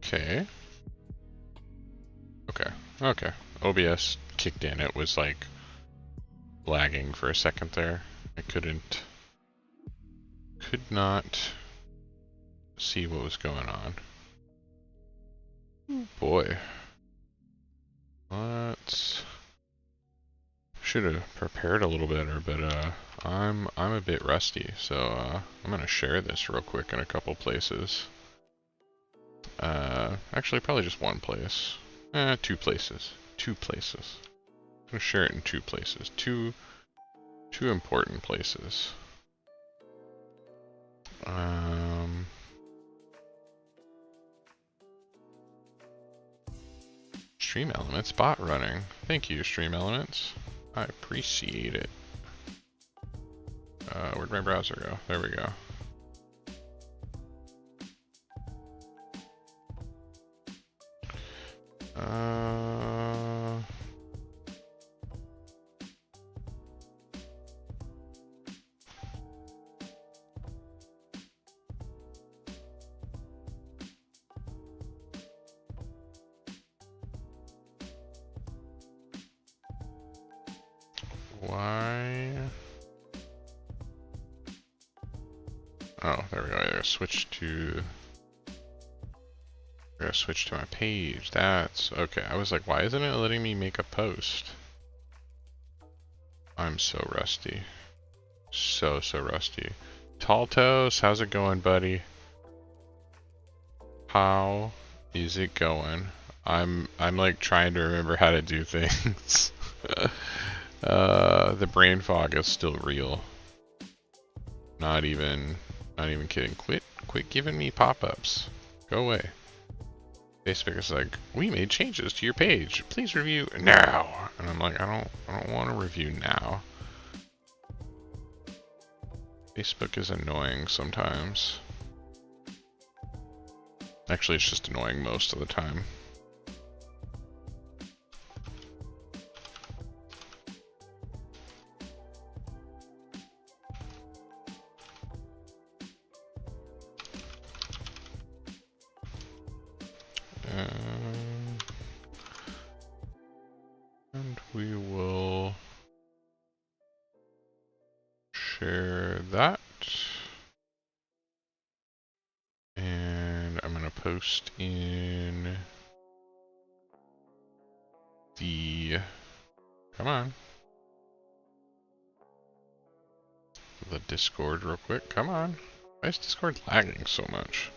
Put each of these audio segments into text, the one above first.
Okay. Okay. Okay. OBS kicked in. It was like lagging for a second there. I could not see what was going on. Oh boy. Should have prepared a little better, but I'm a bit rusty, so I'm gonna share this real quick in a couple places. Actually, probably just one place. Two places. Two places. I'm gonna share it in two places. Two important places. Stream Elements bot running. Thank you, Stream Elements. I appreciate it. Where'd my browser go? There we go. Why? Oh, there we go. I gotta switch to my page. That's okay. I was like, why isn't it letting me make a post? I'm so rusty. So rusty. Tall Toes, how's it going, buddy? How is it going? I'm like trying to remember how to do things. The brain fog is still real. Not even kidding. Quit giving me pop-ups. Go away. Facebook is like, we made changes to your page. Please review now. And I'm like, I don't want to review now. Facebook is annoying sometimes. Actually, it's just annoying most of the time. And we will share that. And I'm going to post in the, come on, the Discord real quick. Come on. Why is Discord lagging so much?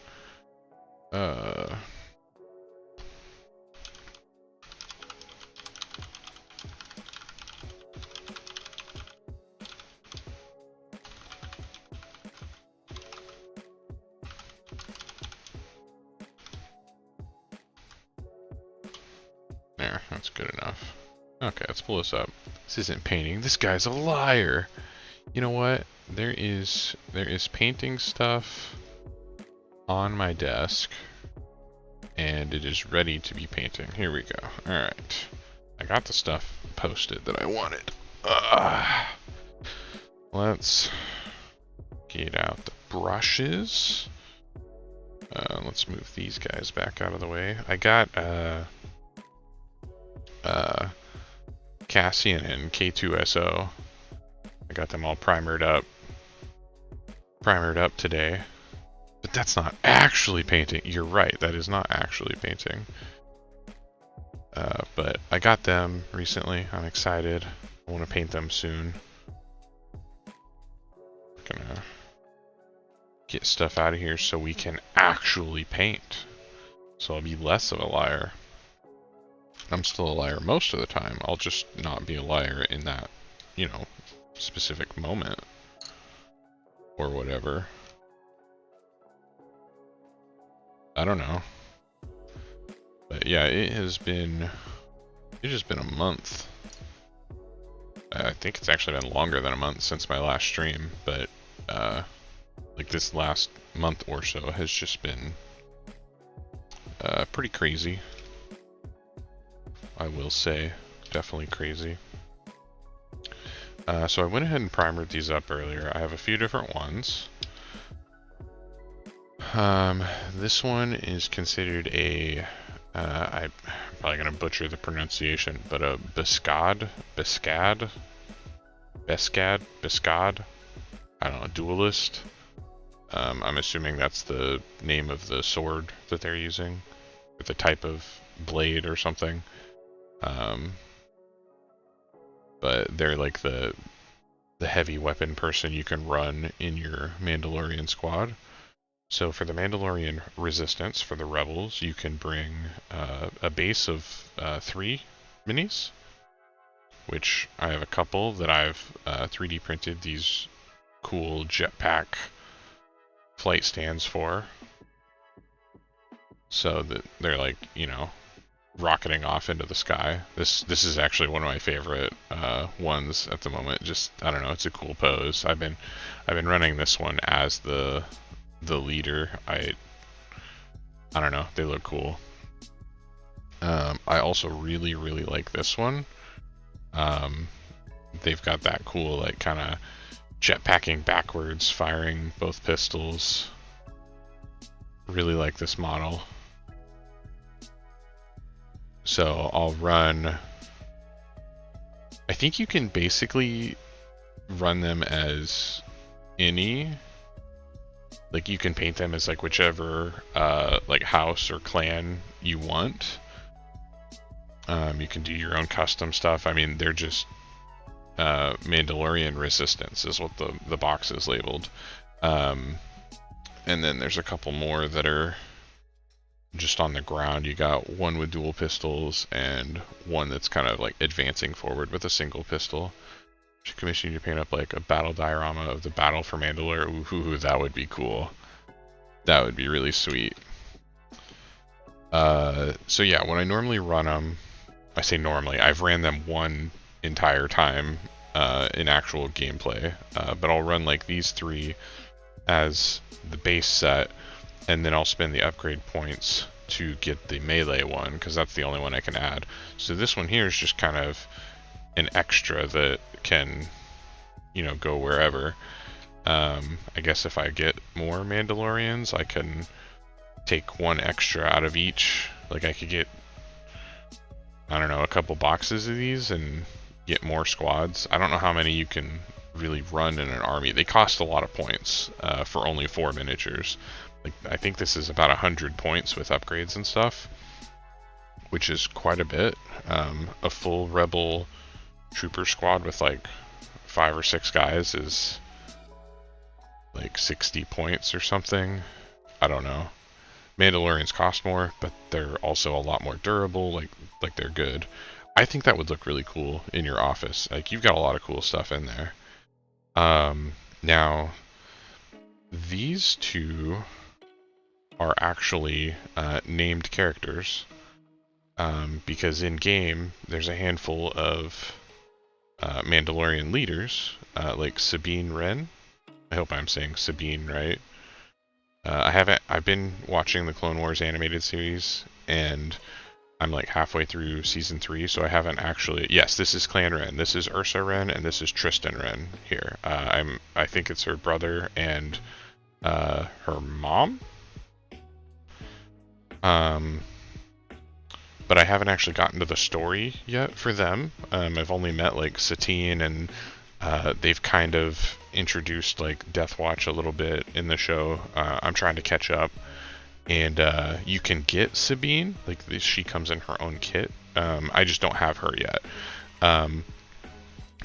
There, that's good enough. Okay, let's pull this up. This isn't painting. This guy's a liar. You know what? There is painting stuff on my desk, and it is ready to be painting. Here we go. All right, I got the stuff posted that I wanted. Let's get out the brushes. Let's move these guys back out of the way. I got Cassian and K2SO. I got them all primered up today. But that's not actually painting. You're right, that is not actually painting. But I got them recently. I'm excited. I want to paint them soon. I'm gonna get stuff out of here so we can actually paint. So I'll be less of a liar. I'm still a liar most of the time. I'll just not be a liar in that, you know, specific moment or whatever. I don't know. But yeah, it has been a month. I think it's actually been longer than a month since my last stream, but like this last month or so has just been pretty crazy. I will say, definitely crazy. So I went ahead and primered these up earlier. I have a few different ones. This one is considered a, I'm probably going to butcher the pronunciation, but a Biscad, I don't know, duelist. I'm assuming that's the name of the sword that they're using, or the type of blade or something. But they're like the heavy weapon person you can run in your Mandalorian squad. So for the Mandalorian resistance, for the rebels, you can bring a base of 3 minis, which I have a couple that I've 3D printed these cool jetpack flight stands for. So that they're like, you know, rocketing off into the sky. This is actually one of my favorite ones at the moment. Just, I don't know, it's a cool pose. I've been running this one as the leader. I don't know, they look cool. I also really like this one. They've got that cool like kind of jetpacking backwards, firing both pistols. Really like this model. So I'll run, I think you can basically run them as any, like you can paint them as like whichever like house or clan you want. You can do your own custom stuff. I mean, they're just Mandalorian resistance is what the box is labeled. And then there's a couple more that are just on the ground. You got one with dual pistols and one that's kind of like advancing forward with a single pistol. Should commission you to paint up like a battle diorama of the battle for Mandalore. Ooh, that would be cool. That would be really sweet. So yeah, when I normally run them, I say normally, I've ran them one entire time in actual gameplay, but I'll run like these 3 as the base set, and then I'll spend the upgrade points to get the melee one, because that's the only one I can add. So this one here is just kind of an extra that can, you know, go wherever. I guess if I get more Mandalorians, I can take 1 extra out of each. Like I could get, I don't know, a couple boxes of these and get more squads. I don't know how many you can really run in an army. They cost a lot of points for only 4 miniatures. Like I think this is about 100 points with upgrades and stuff, which is quite a bit. A full rebel trooper squad with like 5 or 6 guys is like 60 points or something. I don't know. Mandalorians cost more, but they're also a lot more durable. Like they're good. I think that would look really cool in your office. Like you've got a lot of cool stuff in there. Now these 2 are actually named characters, because in game there's a handful of Mandalorian leaders, like Sabine Wren. I hope I'm saying Sabine right. I've been watching the Clone Wars animated series, and I'm like halfway through season 3, so I haven't actually. Yes, this is Clan Wren. This is Ursa Wren, and this is Tristan Wren here. I think it's her brother and her mom. But I haven't actually gotten to the story yet for them. I've only met like Satine, and they've kind of introduced like Death Watch a little bit in the show. I'm trying to catch up, and you can get Sabine, like she comes in her own kit. I just don't have her yet.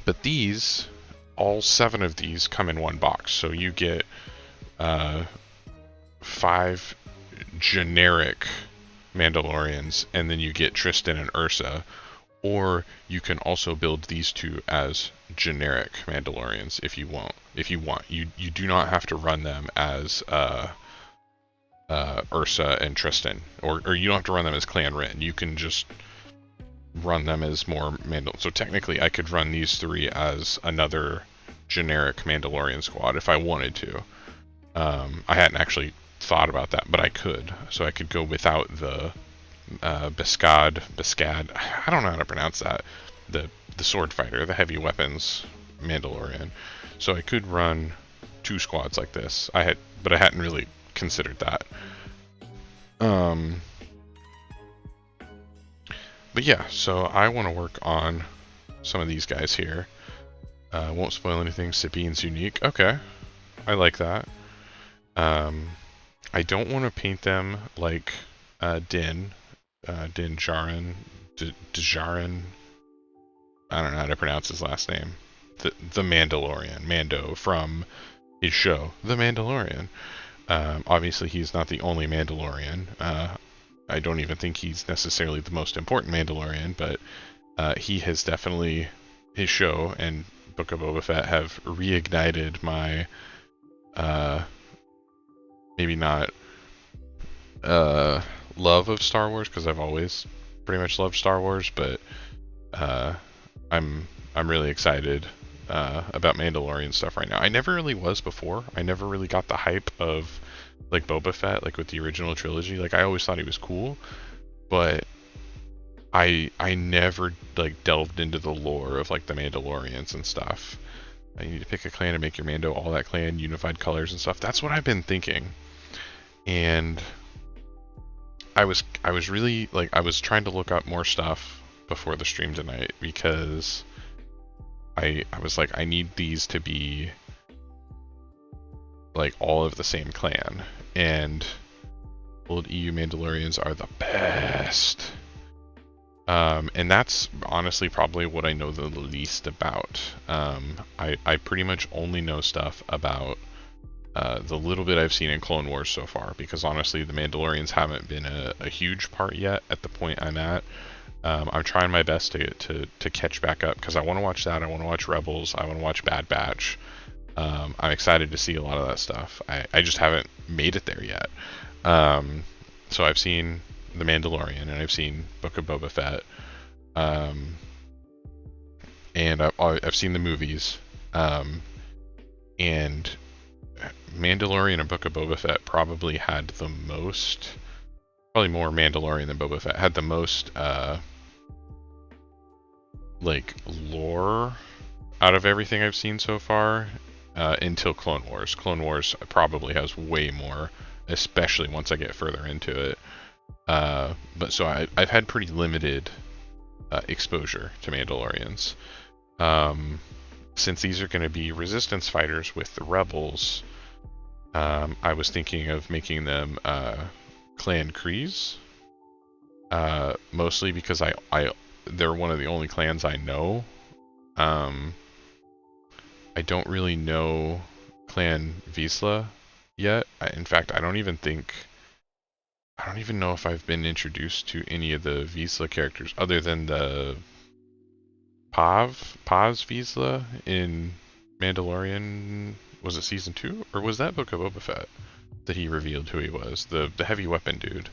But these, all 7 of these come in 1 box, so you get 5 generic Mandalorians, and then you get Tristan and Ursa. Or you can also build these 2 as generic Mandalorians if you want. You do not have to run them as Ursa and Tristan, or you don't have to run them as Clan Wren. You can just run them as more Mandal. So technically, I could run these 3 as another generic Mandalorian squad if I wanted to. I hadn't actually thought about that, but I could. So I could go without the Biscad. I don't know how to pronounce that. The sword fighter, the heavy weapons Mandalorian. So I could run 2 squads like this. But I hadn't really considered that. But yeah, so I want to work on some of these guys here. Won't spoil anything. Sabine's unique. Okay, I like that. I don't want to paint them like Din Djarin. Djarin. I don't know how to pronounce his last name. The Mandalorian, Mando from his show, The Mandalorian. Obviously, he's not the only Mandalorian. I don't even think he's necessarily the most important Mandalorian, but he has definitely, his show and Book of Boba Fett have reignited my, maybe not love of Star Wars, because I've always pretty much loved Star Wars, but I'm really excited about Mandalorian stuff right now. I never really was before. I never really got the hype of like Boba Fett, like with the original trilogy. Like I always thought he was cool, but I never like delved into the lore of like the Mandalorians and stuff. You need to pick a clan to make your Mando all that clan, unified colors and stuff. That's what I've been thinking. And I was really like, I was trying to look up more stuff before the stream tonight, because I was like, I need these to be like all of the same clan, and old EU Mandalorians are the best. And that's honestly probably what I know the least about. I pretty much only know stuff about the little bit I've seen in Clone Wars so far, because honestly the Mandalorians haven't been a huge part yet at the point I'm at. I'm trying my best to catch back up, because I want to watch that. I want to watch Rebels. I want to watch Bad Batch. I'm excited to see a lot of that stuff. I just haven't made it there yet. So I've seen The Mandalorian, and I've seen Book of Boba Fett. And I've seen the movies. And Mandalorian and Book of Boba Fett probably had the most, probably more Mandalorian than Boba Fett, had the most like lore out of everything I've seen so far, until Clone Wars. Clone Wars probably has way more, especially once I get further into it. But so I've had pretty limited exposure to Mandalorians. Since these are going to be resistance fighters with the rebels, I was thinking of making them Clan Kryze, mostly because they're one of the only clans I know. I don't really know Clan Vizsla yet. In fact, I don't even know if I've been introduced to any of the Vizsla characters other than the Paz Vizsla in Mandalorian. Was it season 2, or was that Book of Boba Fett that he revealed who he was? The heavy weapon dude.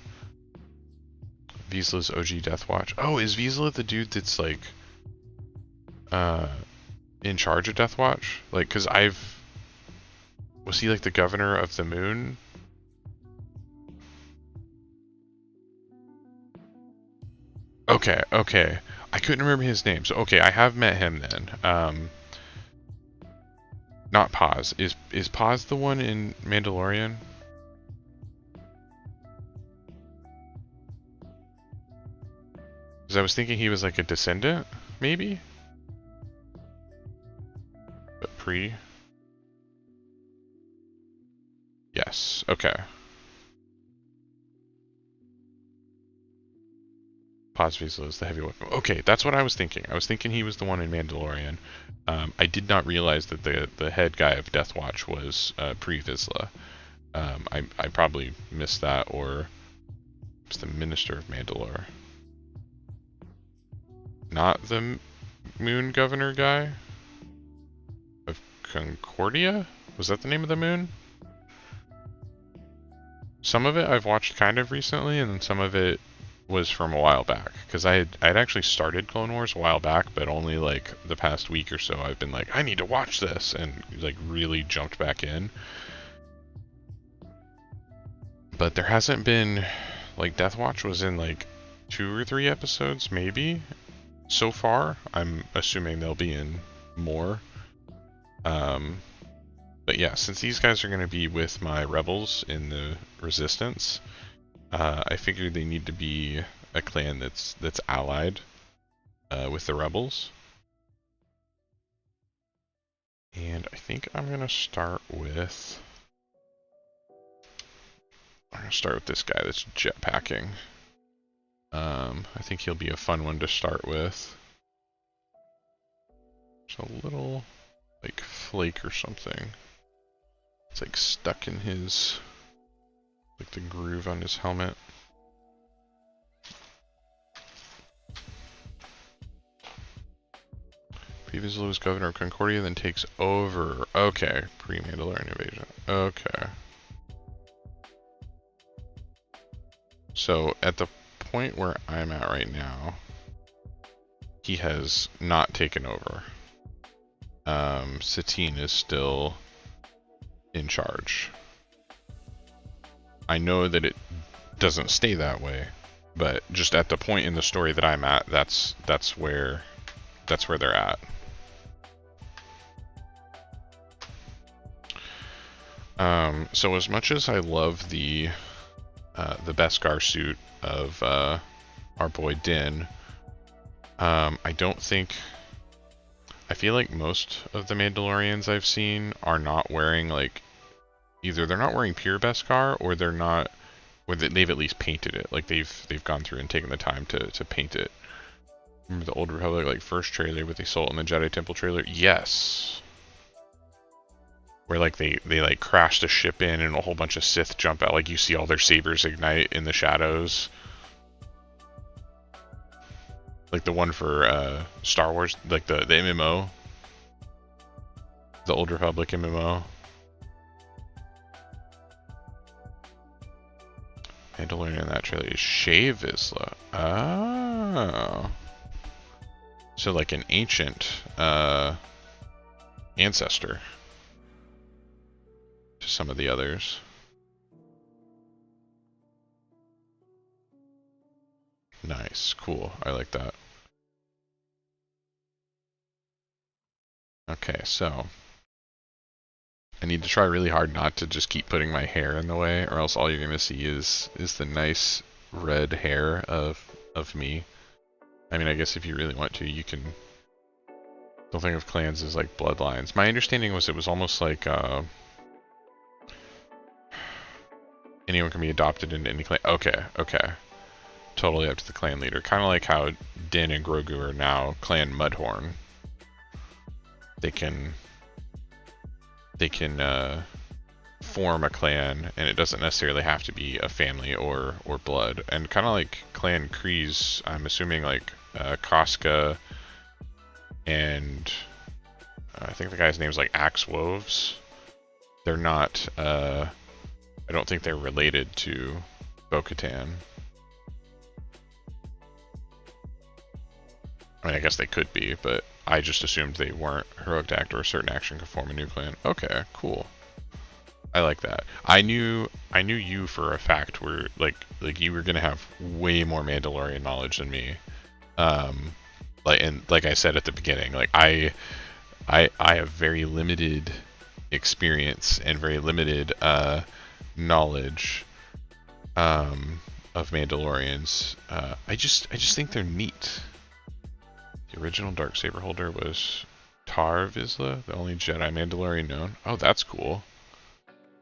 Vizsla's OG Death Watch. Oh, is Vizsla the dude that's like in charge of Death Watch? Like, cause was he like the governor of the moon? Okay. I couldn't remember his name. So okay, I have met him then. Not Paz. Is Paz the one in Mandalorian? Because I was thinking he was like a descendant, maybe? But pre? Yes, okay. Paz Vizsla is the heavy weapon. Okay, that's what I was thinking. I was thinking he was the one in Mandalorian. I did not realize that the head guy of Death Watch was Pre Vizsla. I probably missed that, or it's the Minister of Mandalore. Not the moon governor guy of Concordia? Was that the name of the moon? Some of it I've watched kind of recently, and then some of it was from a while back, because I'd actually started Clone Wars a while back, but only like the past week or so I've been like, I need to watch this, and like really jumped back in. But there hasn't been, like, Death Watch was in like 2 or 3 episodes maybe so far. I'm assuming they'll be in more. But yeah, since these guys are going to be with my rebels in the resistance, I figured they need to be a clan that's allied with the rebels. And I think I'm going to start with... I'm going to start with this guy that's jetpacking. I think he'll be a fun one to start with. There's a little, like, flake or something. It's like stuck in his, like the groove on his helmet. Previously was governor of Concordia, then takes over. Okay, pre-Mandalorian invasion. Okay. So at the point where I'm at right now, he has not taken over. Satine is still in charge. I know that it doesn't stay that way, but just at the point in the story that I'm at, that's where they're at. So as much as I love the Beskar suit of our boy Din, I don't think... I feel like most of the Mandalorians I've seen are not wearing, like, either they're not wearing pure Beskar, or they're not, or they've at least painted it. Like they've gone through and taken the time to paint it. Remember the Old Republic, like, first trailer with the Assault on the Jedi Temple trailer? Yes. Where like they like crashed a ship in and a whole bunch of Sith jump out. Like you see all their sabers ignite in the shadows. Like the one for Star Wars, like the MMO. The Old Republic MMO. Mandalorian in that trailer is Shea Vizsla. Oh. So like an ancient ancestor to some of the others. Nice, cool. I like that. Okay, so I need to try really hard not to just keep putting my hair in the way, or else all you're gonna see is the nice red hair of me. I mean, I guess if you really want to, you can. Don't think of clans as like bloodlines. My understanding was it was almost like anyone can be adopted into any clan. Okay, okay. Totally up to the clan leader. Kind of like how Din and Grogu are now Clan Mudhorn. They can form a clan, and it doesn't necessarily have to be a family or blood. And kind of like Clan Kryze, I'm assuming like Casca and I think the guy's name's like Axe Woves. They're not. I don't think they're related to Bo-Katan. I mean, I guess they could be, but I just assumed they weren't. Heroic act or a certain action could form a new clan. Okay, cool. I like that. I knew you for a fact were like you were gonna have way more Mandalorian knowledge than me. Like I said at the beginning, like I have very limited experience and very limited knowledge of Mandalorians. I just think they're neat. The original Darksaber holder was Tar Vizsla, the only Jedi Mandalorian known. Oh, that's cool.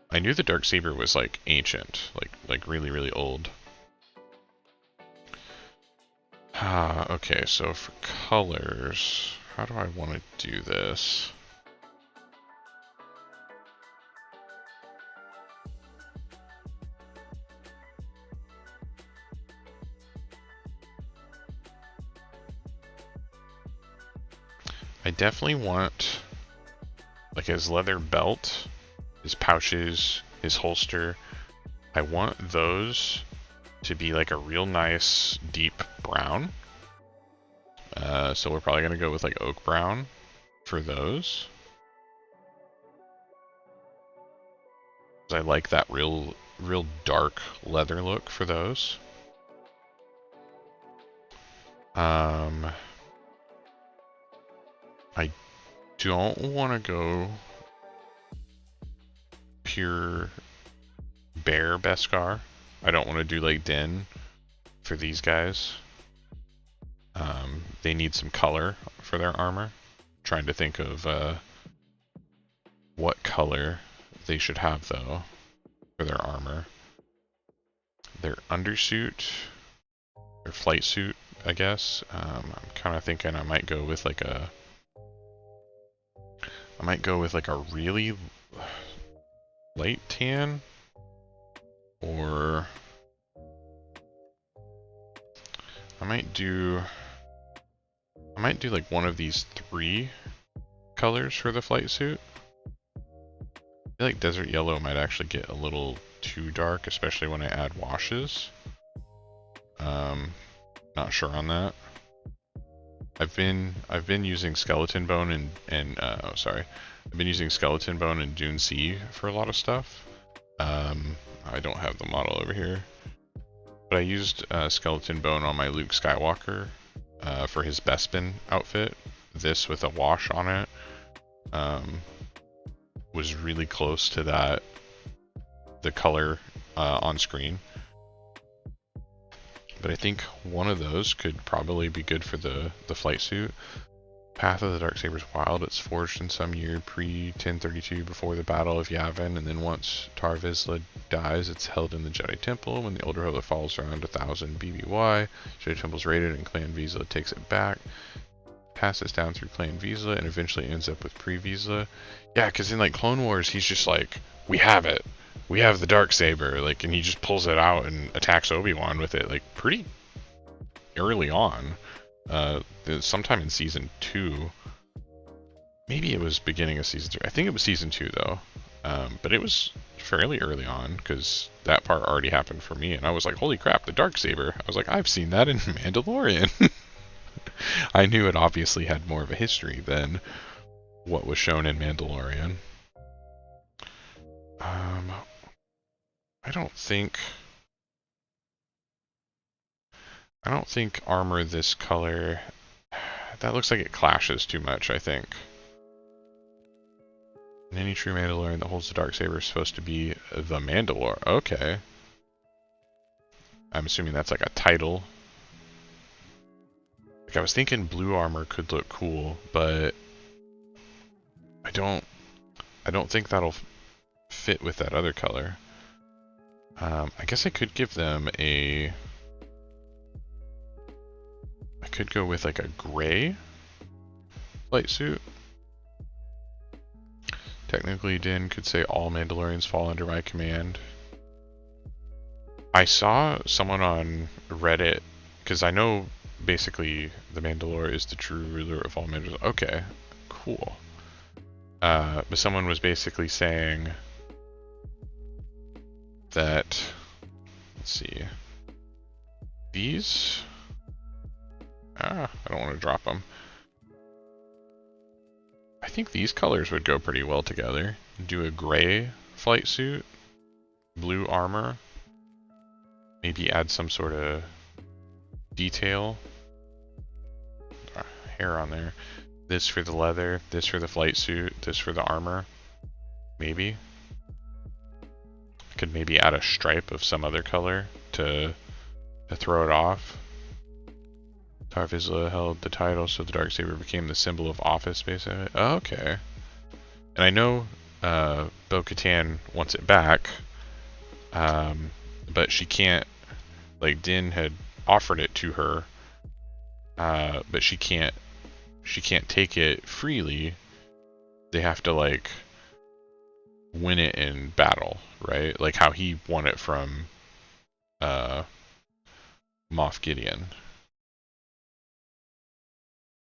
I knew the Darksaber was like ancient, like really, really old. Okay, so for colors, how do I want to do this? I definitely want like his leather belt, his pouches, his holster. I want those to be like a real nice deep brown. So we're probably gonna go with like oak brown for those. I like that real dark leather look for those. I don't want to go pure bare Beskar. I don't want to do like Din for these guys. They need some color for their armor. Trying to think of what color they should have though for their armor. Their undersuit, their flight suit, I guess. I'm kind of thinking I might go with like a really light tan, or I might do like one of these 3 colors for the flight suit. I feel like desert yellow might actually get a little too dark, especially when I add washes. Not sure on that. I've been using skeleton bone I've been using skeleton bone and Dune Sea for a lot of stuff. I don't have the model over here, but I used skeleton bone on my Luke Skywalker for his Bespin outfit. This with a wash on it was really close to that, the color on screen. But I think one of those could probably be good for the flight suit. Path of the Darksaber's wild. It's forged in some year pre-1032 before the Battle of Yavin, and then once Tar Vizsla dies, it's held in the Jedi Temple. When the Old Republic falls around 1000 BBY, Jedi Temple's raided and Clan Vizsla takes it back. Passes down through Clan Vizsla and eventually ends up with pre-Vizsla. Yeah, because in like Clone Wars, he's just like, we have it. We have the Darksaber, like, and he just pulls it out and attacks Obi-Wan with it, like, pretty early on. Sometime in Season 2. Maybe it was beginning of Season 3. I think it was Season 2, though. But it was fairly early on, because that part already happened for me, and I was like, holy crap, the Darksaber. I was like, I've seen that in Mandalorian. I knew it obviously had more of a history than what was shown in Mandalorian. I don't think armor this color, that looks like it clashes too much, I think. And any true Mandalorian that holds the Darksaber is supposed to be the Mandalore. Okay. I'm assuming that's like a title. Like, I was thinking blue armor could look cool, but I don't think that'll fit with that other color. I guess I could give them a... I could go with like a gray flight suit. Technically, Din could say all Mandalorians fall under my command. I saw someone on Reddit, because I know basically the Mandalore is the true ruler of all Mandalorians. Okay, cool. But someone was basically saying that, let's see, these, I don't want to drop them. I think these colors would go pretty well together. Do a gray flight suit, blue armor, maybe add some sort of detail, hair on there. This for the leather, this for the flight suit, this for the armor, maybe. I could maybe add a stripe of some other color to throw it off. Tar Vizsla held the title, so the Darksaber became the symbol of office, basically. Oh, okay. And I know Bo-Katan wants it back, but she can't, like, Din had offered it to her, but she can't take it freely. They have to, like, win it in battle, right? Like how he won it from Moff Gideon.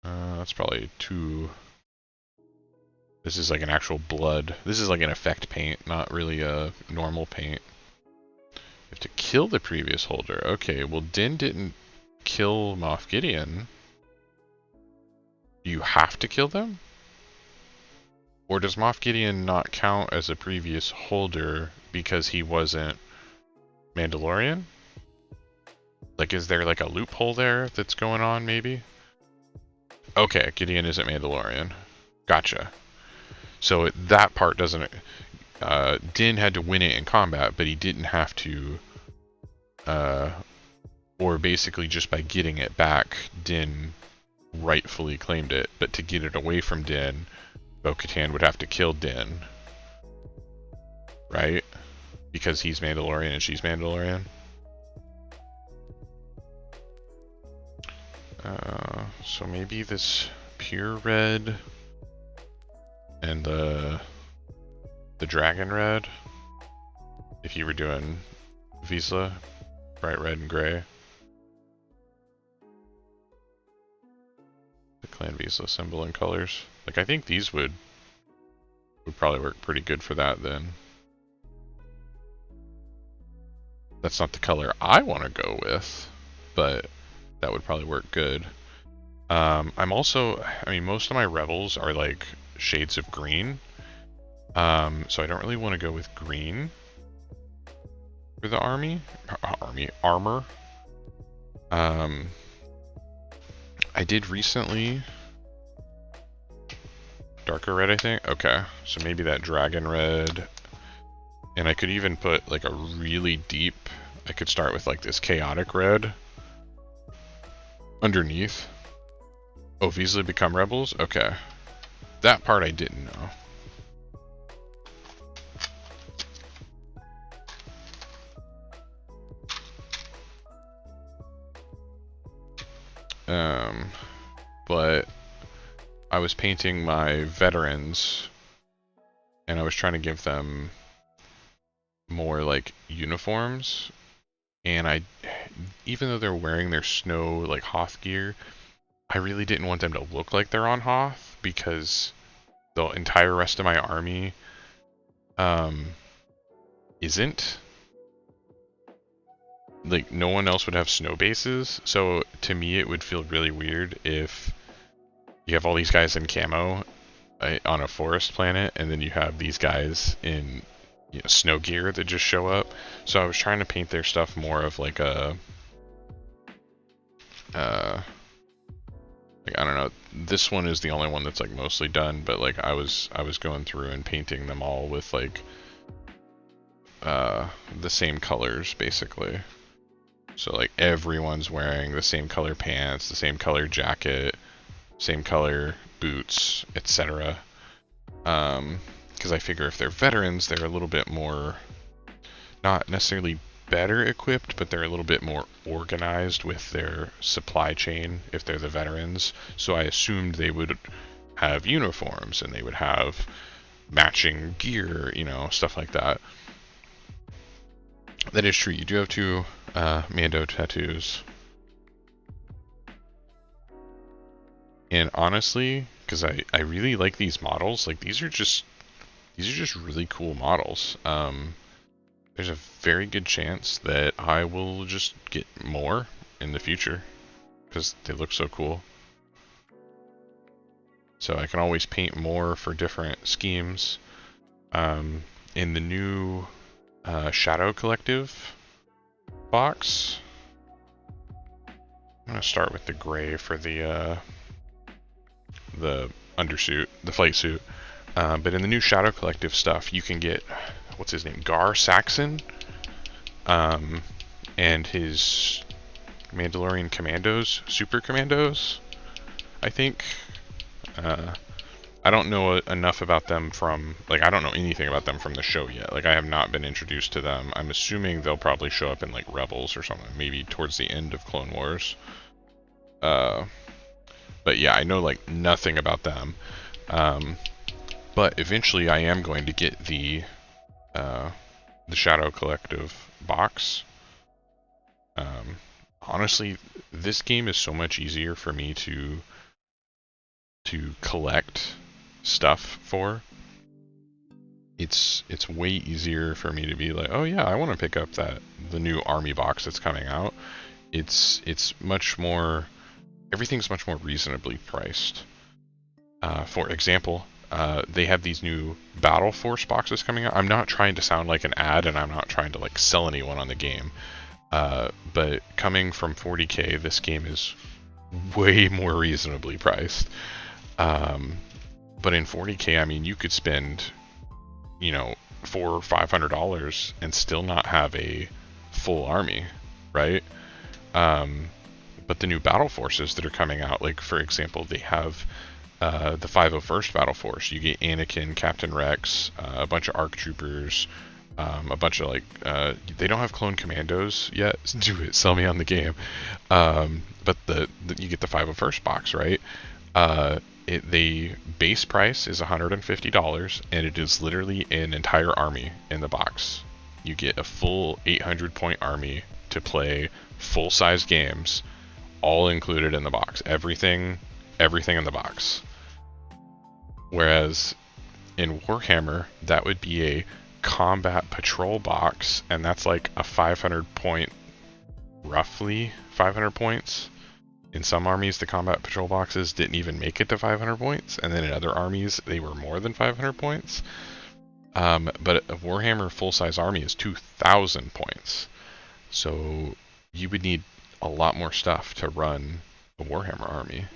That's probably too... This is like an actual blood. This is like an effect paint, not really a normal paint. You have to kill the previous holder. Okay, well Din didn't kill Moff Gideon. You have to kill them? Or does Moff Gideon not count as a previous holder because he wasn't Mandalorian? Like, is there like a loophole there that's going on, maybe? Okay, Gideon isn't Mandalorian. Gotcha. So that part doesn't... Din had to win it in combat, but he didn't have to, or basically just by getting it back, Din rightfully claimed it. But to get it away from Din, Bo-Katan would have to kill Din, right? Because he's Mandalorian and she's Mandalorian. So maybe this pure red and the dragon red, if you were doing Vizsla, bright red and gray. The Clan Vizsla symbol and colors. Like, I think these would probably work pretty good for that then. That's not the color I want to go with, but that would probably work good. I'm also, I mean, most of my rebels are like shades of green. So I don't really want to go with green for the armor. I did recently, darker red, I think. Okay, so maybe that dragon red, and I could even put like a really deep, I could start with like this chaotic red underneath. Oh, Vizsla become rebels? Okay. That part I didn't know. But I was painting my veterans and I was trying to give them more like uniforms, and even though they're wearing their snow like Hoth gear, I really didn't want them to look like they're on Hoth, because the entire rest of my army isn't. Like, no one else would have snow bases, so to me it would feel really weird if you have all these guys in camo on a forest planet, and then you have these guys in, you know, snow gear that just show up. So I was trying to paint their stuff more of like a like, I don't know, this one is the only one that's like mostly done, but like I was going through and painting them all with like the same colors basically. So like everyone's wearing the same color pants, the same color jacket, same color boots, etc. Because I figure if they're veterans, they're a little bit more, not necessarily better equipped, but they're a little bit more organized with their supply chain if they're the veterans. So I assumed they would have uniforms and they would have matching gear, you know, stuff like that. That is true. You do have two Mando tattoos. And honestly, because I really like these models, like these are just really cool models. There's a very good chance that I will just get more in the future because they look so cool. So I can always paint more for different schemes. In the new Shadow Collective box, I'm gonna start with the gray for the undersuit, the flight suit. But in the new Shadow Collective stuff, you can get, what's his name, Gar Saxon, and his Mandalorian commandos, super commandos, I think. I don't know enough about them from, like, I don't know anything about them from the show yet. Like, I have not been introduced to them. I'm assuming they'll probably show up in, like, Rebels or something, maybe towards the end of Clone Wars. But yeah, I know, like, nothing about them. But eventually I am going to get the Shadow Collective box. Honestly, this game is so much easier for me to collect stuff for. It's way easier for me to be like, oh yeah, I want to pick up the new army box that's coming out. It's much more, everything's much more reasonably priced. For example, they have these new Battle Force boxes coming out. I'm not trying to sound like an ad, and I'm not trying to like sell anyone on the game. But coming from 40K, this game is way more reasonably priced. But in 40K, I mean, you could spend, you know, $400 or $500 and still not have a full army, right? But the new battle forces that are coming out, like for example, they have the 501st Battle Force. You get Anakin, Captain Rex, a bunch of ARC troopers, a bunch of like they don't have clone commandos yet. Do it, sell me on the game. But you get the 501st box, right? The base price is $150, and it is literally an entire army in the box. You get a full 800-point army to play full-size games, all included in the box. Everything in the box. Whereas in Warhammer, that would be a combat patrol box, and that's like a 500-point, roughly 500 points. In some armies, the combat patrol boxes didn't even make it to 500 points, and then in other armies, they were more than 500 points. But a Warhammer full-size army is 2,000 points. So you would need a lot more stuff to run a Warhammer army.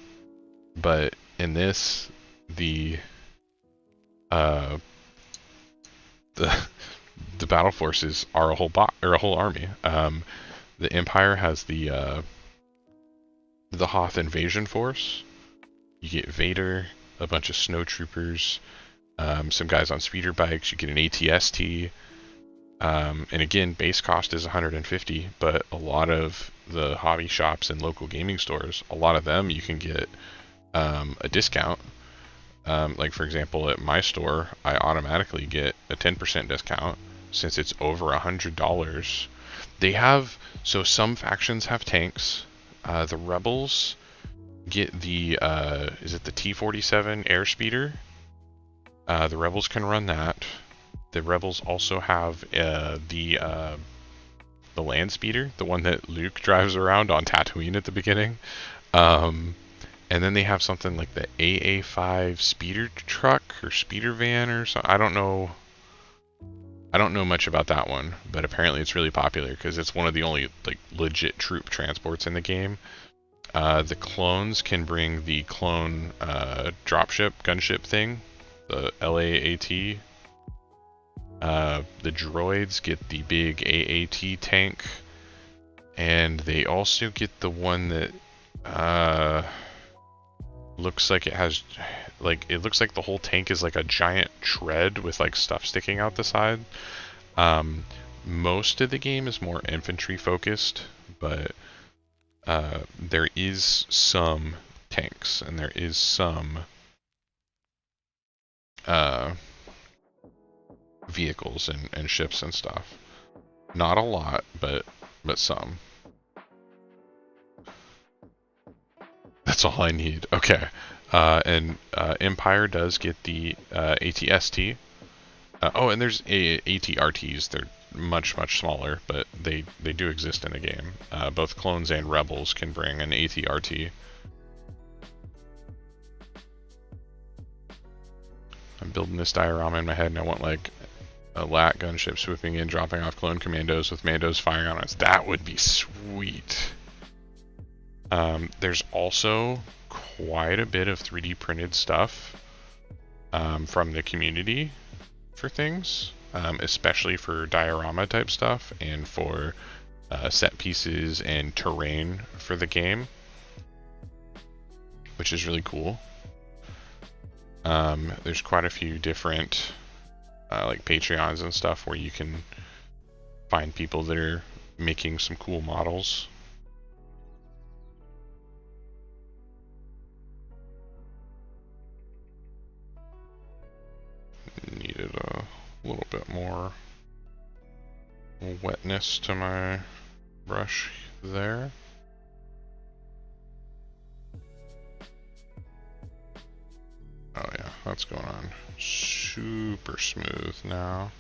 But in this, the battle forces are a whole army. The Empire has the Hoth invasion force. You get Vader, a bunch of snowtroopers, some guys on speeder bikes. You get an ATST, and again, base cost is $150. But a lot of the hobby shops and local gaming stores, a lot of them you can get a discount. Like for example, at my store, I automatically get a 10% discount since it's over $100. They have some factions have tanks. The Rebels get the is it the T-47 airspeeder? The Rebels can run that. The Rebels also have the land speeder, the one that Luke drives around on Tatooine at the beginning. And then they have something like the AA-5 speeder truck or speeder van or something. I don't know much about that one, but apparently it's really popular because it's one of the only like legit troop transports in the game. The clones can bring the clone dropship gunship thing, the LAAT. The droids get the big AAT tank, and they also get the one that looks like it has it looks like the whole tank is like a giant tread with like stuff sticking out the side. Most of the game is more infantry focused, but there is some tanks and there is some vehicles and ships and stuff. Not a lot, but some. That's all I need. Okay. And Empire does get the ATST. And there's ATRTs. They're much smaller, but they do exist in the game. Both clones and rebels can bring an ATRT. I'm building this diorama in my head, and I want like a LAT gunship swooping in, dropping off clone commandos with Mandos firing on us. That would be sweet. There's also quite a bit of 3D printed stuff from the community for things, especially for diorama type stuff and for set pieces and terrain for the game, which is really cool. There's quite a few different like Patreons and stuff where you can find people that are making some cool models. Needed a little bit more wetness to my brush there. Oh yeah, that's going on super smooth now.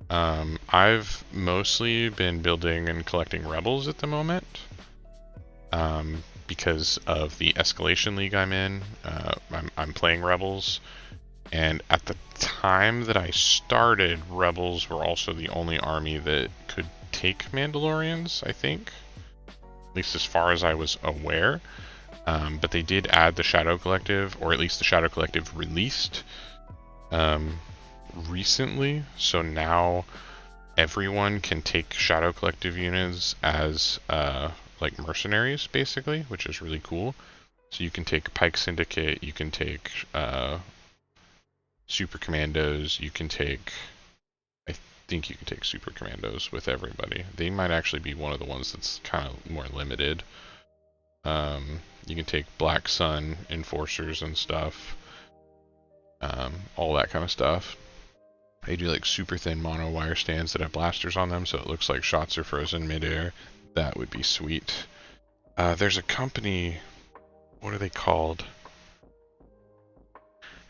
I've mostly been building and collecting rebels at the moment. Because of the Escalation League I'm in, I'm playing rebels, and at the time that I started, rebels were also the only army that could take Mandalorians, I think, at least as far as I was aware. But they did add the Shadow Collective, or at least the Shadow Collective released recently, so now everyone can take Shadow Collective units as like mercenaries, basically, which is really cool. So you can take Pike Syndicate, you can take Super Commandos, you can take... I think you can take Super Commandos with everybody. They might actually be one of the ones that's kind of more limited. You can take Black Sun Enforcers and stuff. All that kind of stuff. I do like super thin mono wire stands that have blasters on them, so it looks like shots are frozen midair. That would be sweet. There's a company, what are they called?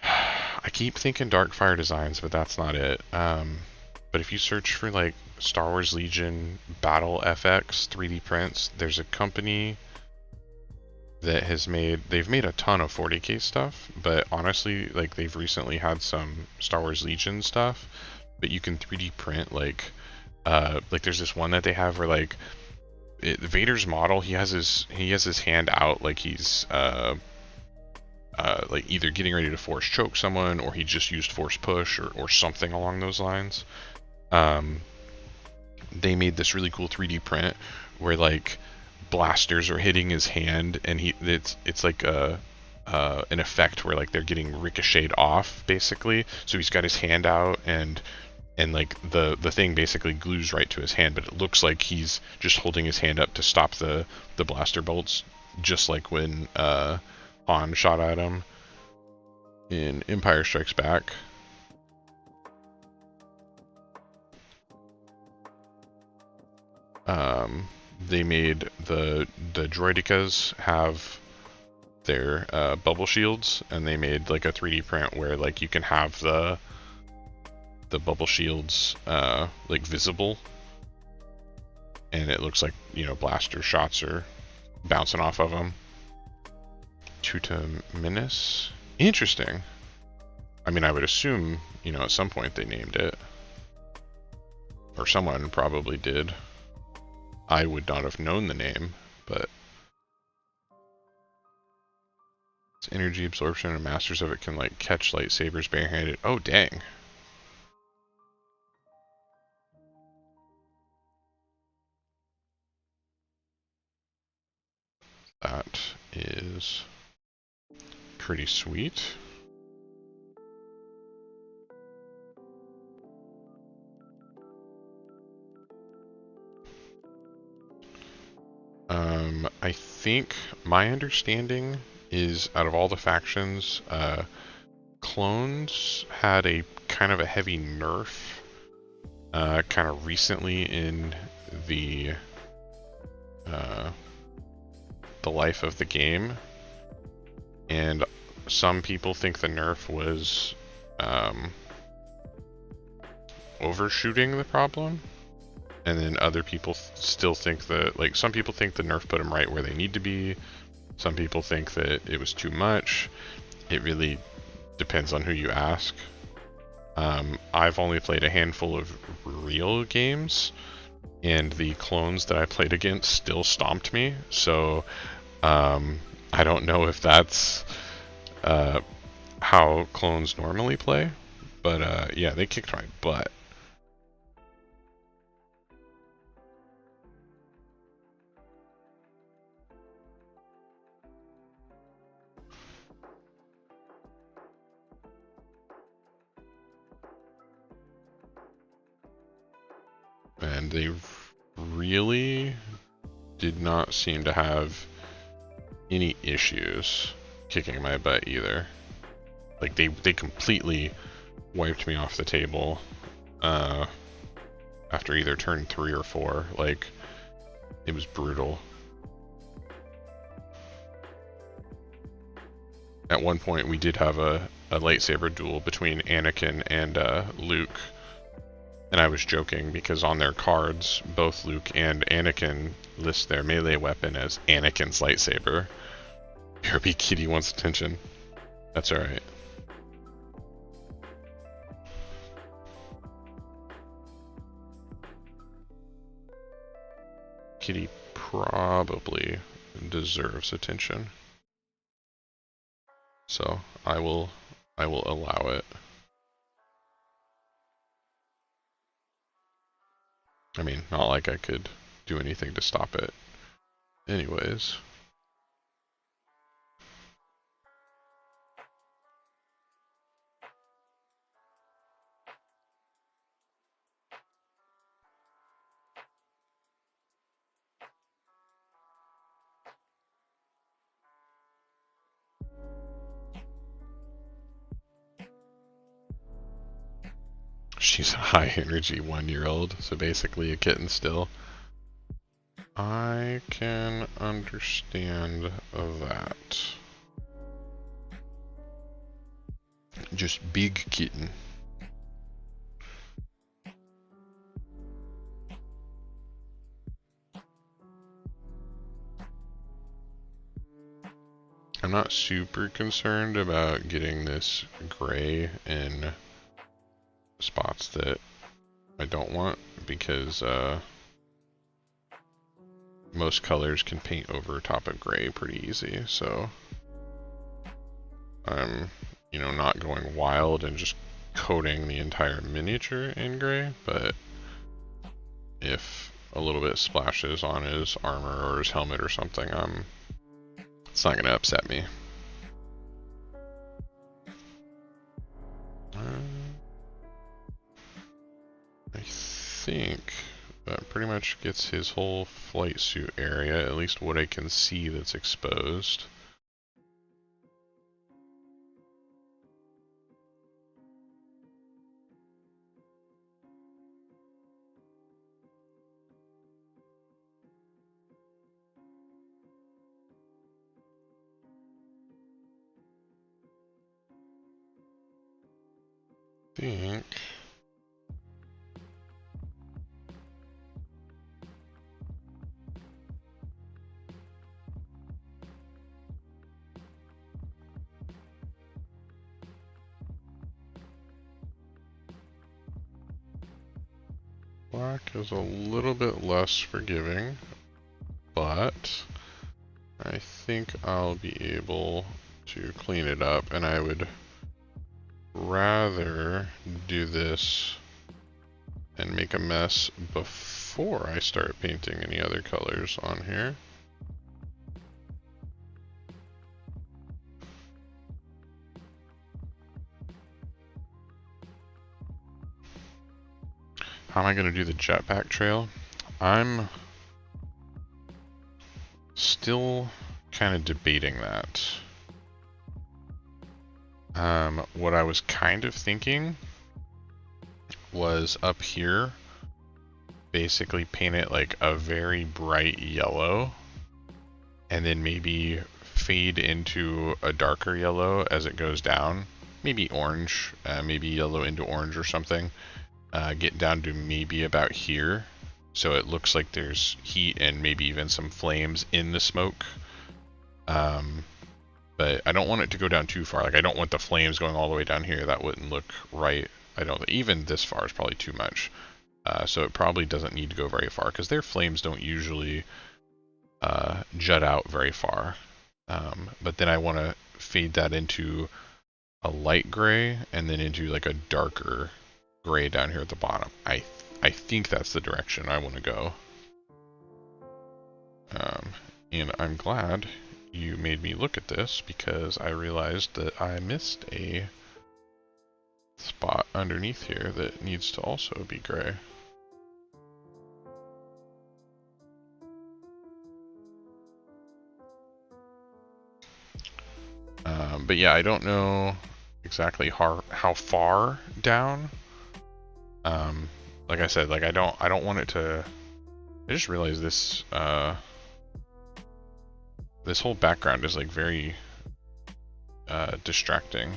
I keep thinking Darkfire Designs, but that's not it. But if you search for like Star Wars Legion Battle FX 3D prints, there's a company that has they've made a ton of 40K stuff, but honestly, like they've recently had some Star Wars Legion stuff, but you can 3D print like there's this one that they have where like Vader's model, he has his hand out like he's like either getting ready to force choke someone, or he just used force push or something along those lines. They made this really cool 3D print where like blasters are hitting his hand, and it's like an effect where like they're getting ricocheted off, basically. So he's got his hand out, and like the thing basically glues right to his hand, but it looks like he's just holding his hand up to stop the blaster bolts, just like when Han shot at him in Empire Strikes Back. They made the droidekas have their bubble shields, and they made like a 3D print where like you can have the bubble shields like visible, and it looks like, you know, blaster shots are bouncing off of them. Tuta Minis. Interesting. I mean, I would assume, you know, at some point they named it, or someone probably did. I would not have known the name, but it's energy absorption, and masters of it can like catch lightsabers barehanded. Oh dang. That is pretty sweet. I think my understanding is out of all the factions, clones had a kind of a heavy nerf kind of recently in the life of the game, and some people think the nerf was overshooting the problem, and then other people still think that, like, some people think the nerf put them right where they need to be, some people think that it was too much. It really depends on who you ask. I've only played a handful of real games, and the clones that I played against still stomped me, so I don't know if that's how clones normally play, but yeah, they kicked my butt. And they really did not seem to have any issues kicking my butt either. Like they completely wiped me off the table after either turn 3 or 4. Like, it was brutal. At one point we did have a lightsaber duel between Anakin and Luke. And I was joking because on their cards, both Luke and Anakin list their melee weapon as Anakin's lightsaber. BRB Kitty wants attention. That's alright. Kitty probably deserves attention, so I will allow it. I mean, not like I could do anything to stop it. Anyways. She's a high energy 1-year-old, so basically a kitten still. I can understand that. Just big kitten. I'm not super concerned about getting this gray in spots that I don't want, because most colors can paint over top of gray pretty easy, so I'm, you know, not going wild and just coating the entire miniature in gray, but if a little bit splashes on his armor or his helmet or something, it's not going to upset me. I think that pretty much gets his whole flight suit area, at least what I can see that's exposed. I think black is a little bit less forgiving, but I think I'll be able to clean it up, and I would rather do this and make a mess before I start painting any other colors on here. How am I going to do the jetpack trail? I'm still kind of debating that. What I was kind of thinking was up here, basically paint it like a very bright yellow, and then maybe fade into a darker yellow as it goes down. Maybe orange, maybe yellow into orange or something. Get down to maybe about here, so it looks like there's heat and maybe even some flames in the smoke. But I don't want it to go down too far. Like, I don't want the flames going all the way down here. That wouldn't look right. I don't. Even this far is probably too much. So it probably doesn't need to go very far, because their flames don't usually jut out very far. But then I want to fade that into a light gray and then into like a darker gray down here at the bottom. I think that's the direction I want to go. And I'm glad you made me look at this, because I realized that I missed a spot underneath here that needs to also be gray. But yeah, I don't know exactly how far down. Like I said, like I don't want it to. I just realized this this whole background is like very distracting.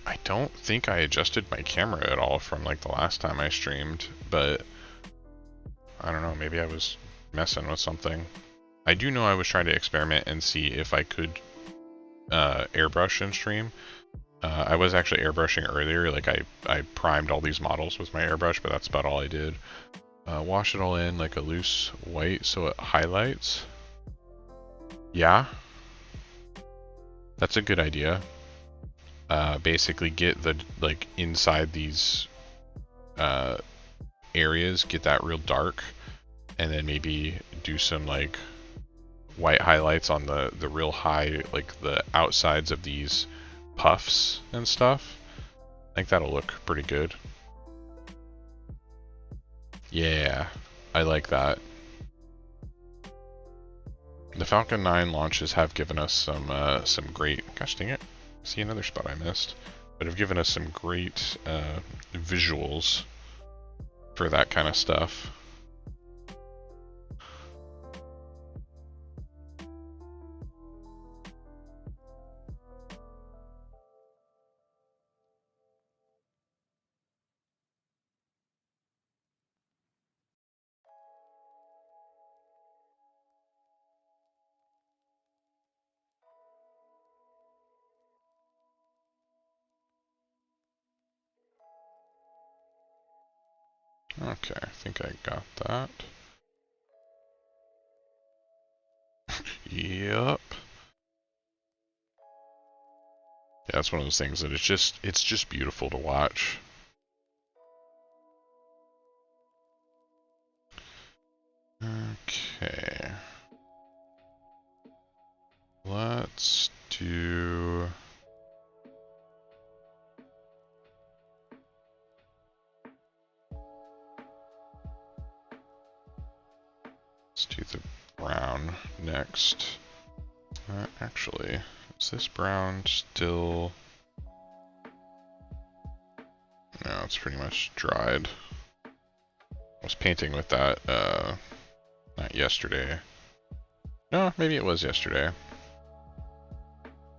I don't think I adjusted my camera at all from like the last time I streamed, but I don't know, maybe I was messing with something. I do know I was trying to experiment and see if I could airbrush in stream. I was actually airbrushing earlier, like I primed all these models with my airbrush, but that's about all I did. Wash it all in like a loose white so it highlights. Yeah, that's a good idea. Basically get the, like, inside these areas get that real dark, and then maybe do some like white highlights on the real high, like the outsides of these puffs and stuff. I think that'll look pretty good. Yeah, I like that. The Falcon 9 launches have given us some great, gosh dang it, see another spot I missed, but have given us some great visuals for that kind of stuff. Okay, I think I got that. Yup. Yeah, it's one of those things that it's just beautiful to watch. Okay. Let's do... Let's do the brown next. Actually, is this brown still... No, it's pretty much dried. I was painting with that, not yesterday. No, maybe it was yesterday.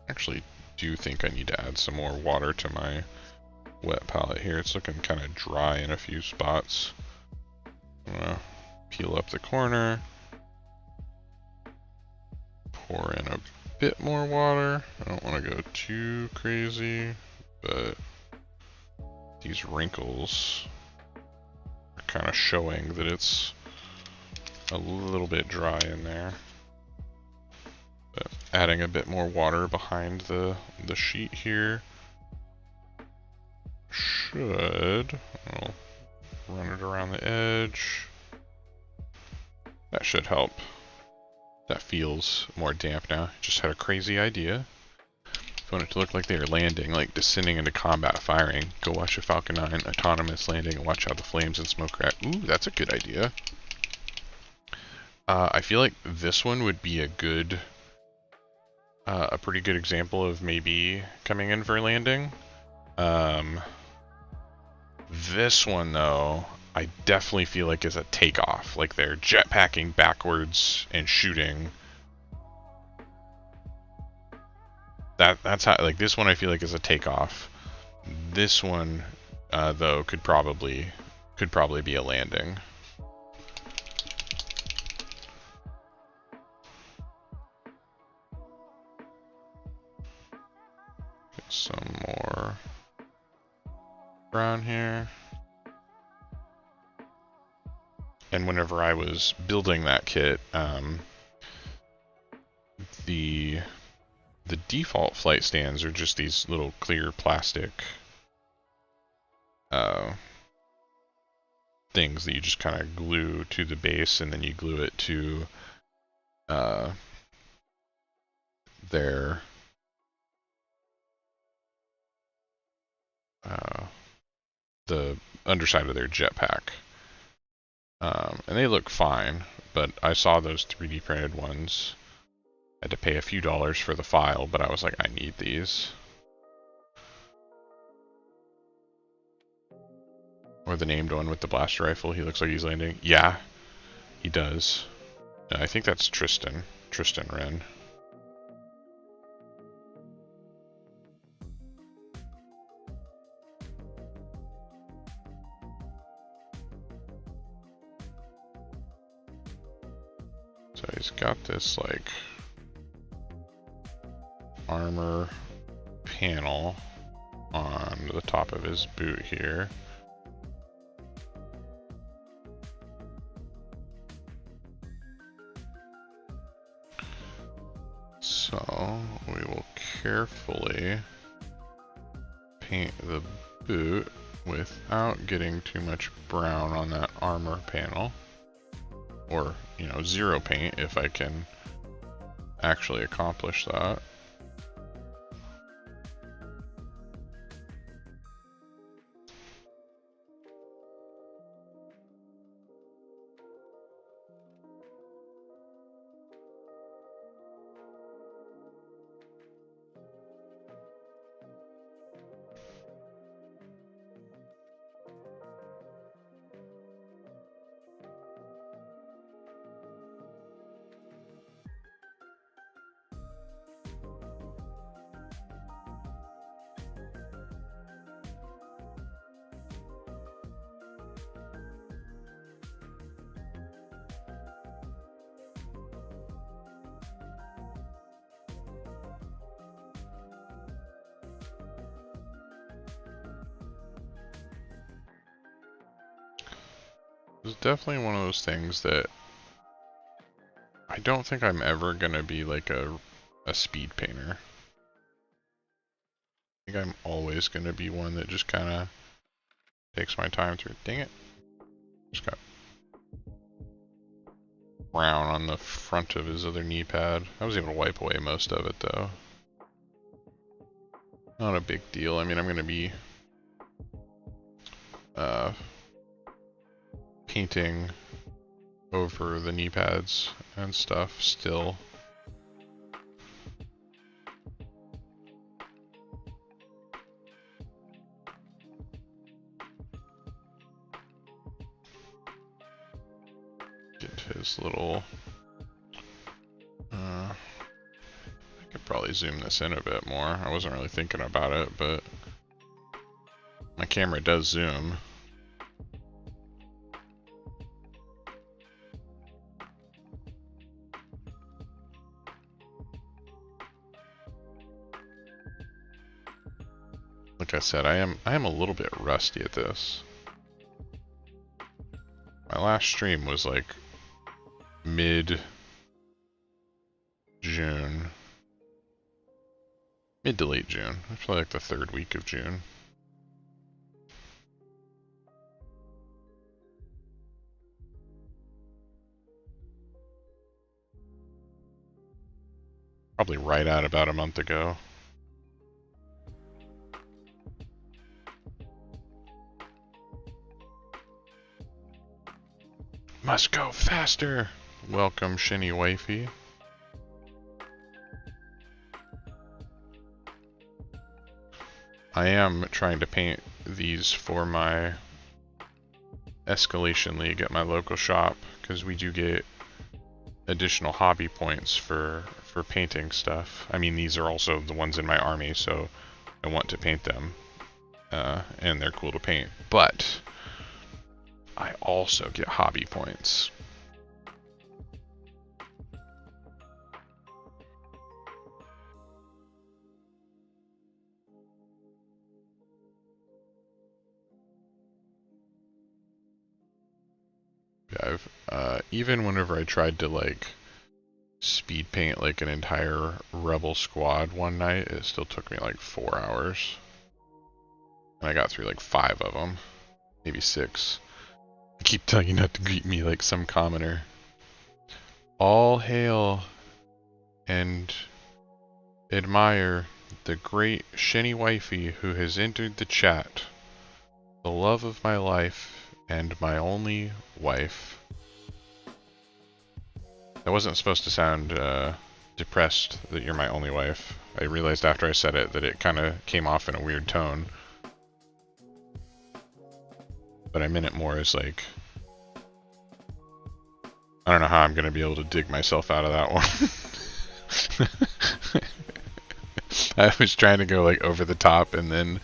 Actually do think I need to add some more water to my wet palette here. It's looking kind of dry in a few spots. I'm gonna peel up the corner. Pour in a bit more water. I don't want to go too crazy, but these wrinkles are kind of showing that it's a little bit dry in there. But adding a bit more water behind the sheet here should, I'll run it around the edge. That should help. That feels more damp now. Just had a crazy idea. If you want it to look like they are landing, like descending into combat firing, go watch a Falcon 9 autonomous landing and watch how the flames and smoke react. Ooh, that's a good idea. I feel like this one would be a good, a pretty good example of maybe coming in for landing. This one though, I definitely feel like is a takeoff. Like they're jetpacking backwards and shooting. That's how, like this one I feel like is a takeoff. This one though could probably be a landing. Get some more brown here. And whenever I was building that kit, the default flight stands are just these little clear plastic things that you just kind of glue to the base, and then you glue it to their the underside of their jetpack. And they look fine, but I saw those 3D printed ones. I had to pay a few dollars for the file, but I was like, I need these. Or the named one with the blaster rifle, he looks like he's landing. Yeah, he does. I think that's Tristan Wren. So he's got this like armor panel on the top of his boot here. So we will carefully paint the boot without getting too much brown on that armor panel. Or, you know, zero paint if I can actually accomplish that. It's definitely one of those things that I don't think I'm ever gonna be like a speed painter. I think I'm always gonna be one that just kind of takes my time through. Dang it. Just got brown on the front of his other knee pad. I was able to wipe away most of it though. Not a big deal. I mean, I'm gonna be painting over the knee pads and stuff still. Get his little I could probably zoom this in a bit more. I wasn't really thinking about it, but my camera does zoom. Like I said, I am a little bit rusty at this. My last stream was like mid-June. Mid to late June. Actually like the 3rd week of June. Probably right at about a month ago. Must go faster! Welcome, Shinny Wifey. I am trying to paint these for my Escalation League at my local shop, because we do get additional hobby points for painting stuff. I mean, these are also the ones in my army, so I want to paint them. And they're cool to paint. But I also get hobby points. Yeah, I've even whenever I tried to like speed paint like an entire rebel squad one night, it still took me like 4 hours. And I got through like 5 of them, maybe 6. I keep telling you not to greet me like some commoner. All hail and admire the great Shinny Wifey who has entered the chat. The love of my life and my only wife. That wasn't supposed to sound depressed that you're my only wife. I realized after I said it that it kind of came off in a weird tone. But I meant it more as like, I don't know how I'm going to be able to dig myself out of that one. I was trying to go like over the top, and then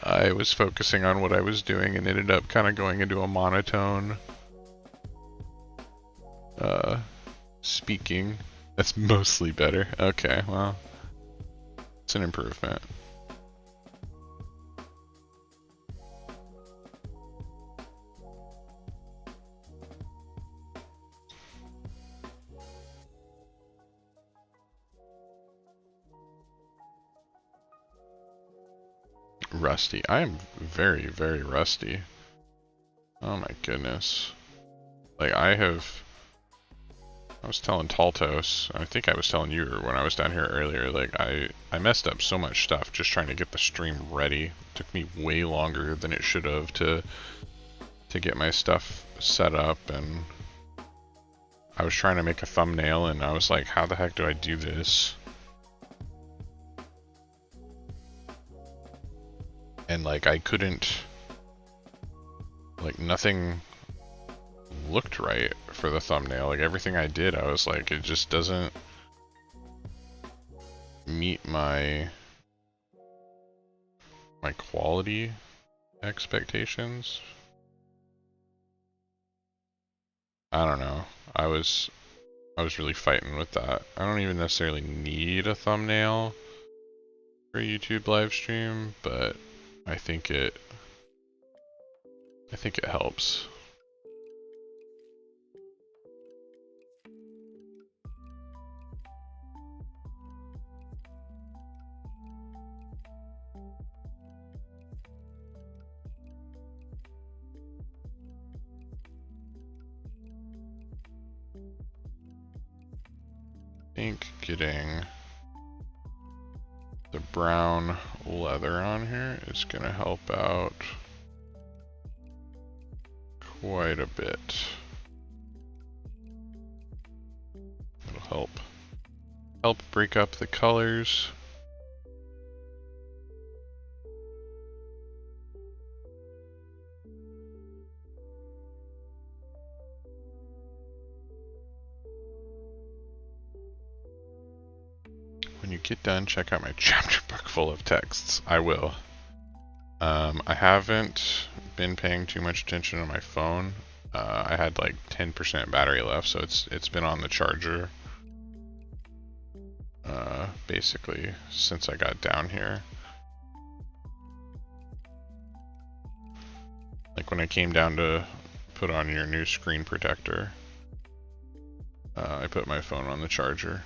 I was focusing on what I was doing and ended up kind of going into a monotone speaking. That's mostly better. Okay, well, it's an improvement. Rusty. I am very, very rusty. Oh my goodness. Like I was telling Taltos, I think I was telling you when I was down here earlier, like I messed up so much stuff just trying to get the stream ready. It took me way longer than it should have to get my stuff set up, and I was trying to make a thumbnail and I was like, how the heck do I do this? And like I couldn't, like nothing looked right for the thumbnail. Like everything I did, I was like, it just doesn't meet my quality expectations. I don't know. I was really fighting with that. I don't even necessarily need a thumbnail for a YouTube live stream, but I think it helps. I think getting the brown leather on here is gonna help out quite a bit. It'll help break up the colors. When you get done, check out my chapter book full of texts. I will. I haven't been paying too much attention on my phone. I had like 10% battery left, so it's been on the charger basically since I got down here. Like when I came down to put on your new screen protector, I put my phone on the charger.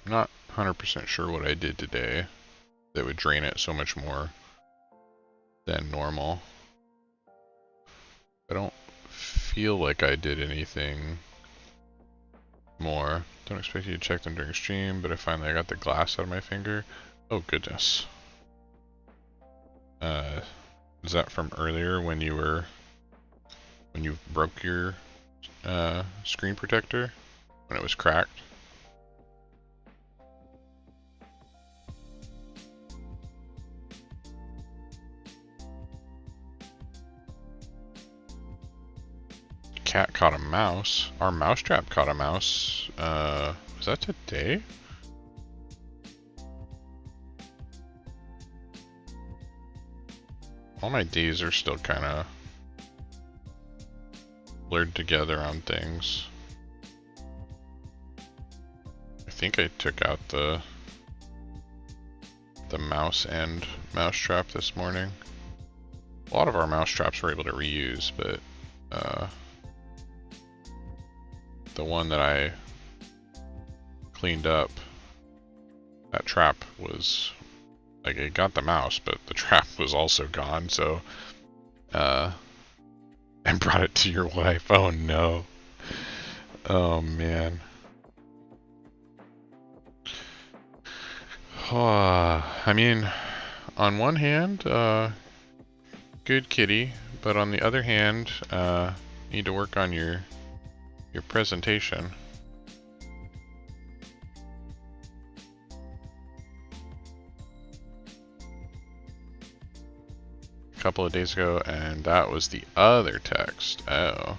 I'm not 100% sure what I did today that would drain it so much more than normal. I don't feel like I did anything more. Don't expect you to check them during stream, but I finally got the glass out of my finger. Oh goodness. Is that from earlier when you broke your screen protector? When it was cracked? Cat caught a mouse. Our mousetrap caught a mouse. Was that today? All my days are still kind of blurred together on things. I think I took out the mouse and mousetrap this morning. A lot of our mousetraps were able to reuse, but the one that I cleaned up, that trap was, like, it got the mouse, but the trap was also gone, so, and brought it to your wife. Oh no. Oh man. I mean, on one hand, good kitty, but on the other hand, need to work on your presentation. A couple of days ago, and that was the other text. Oh.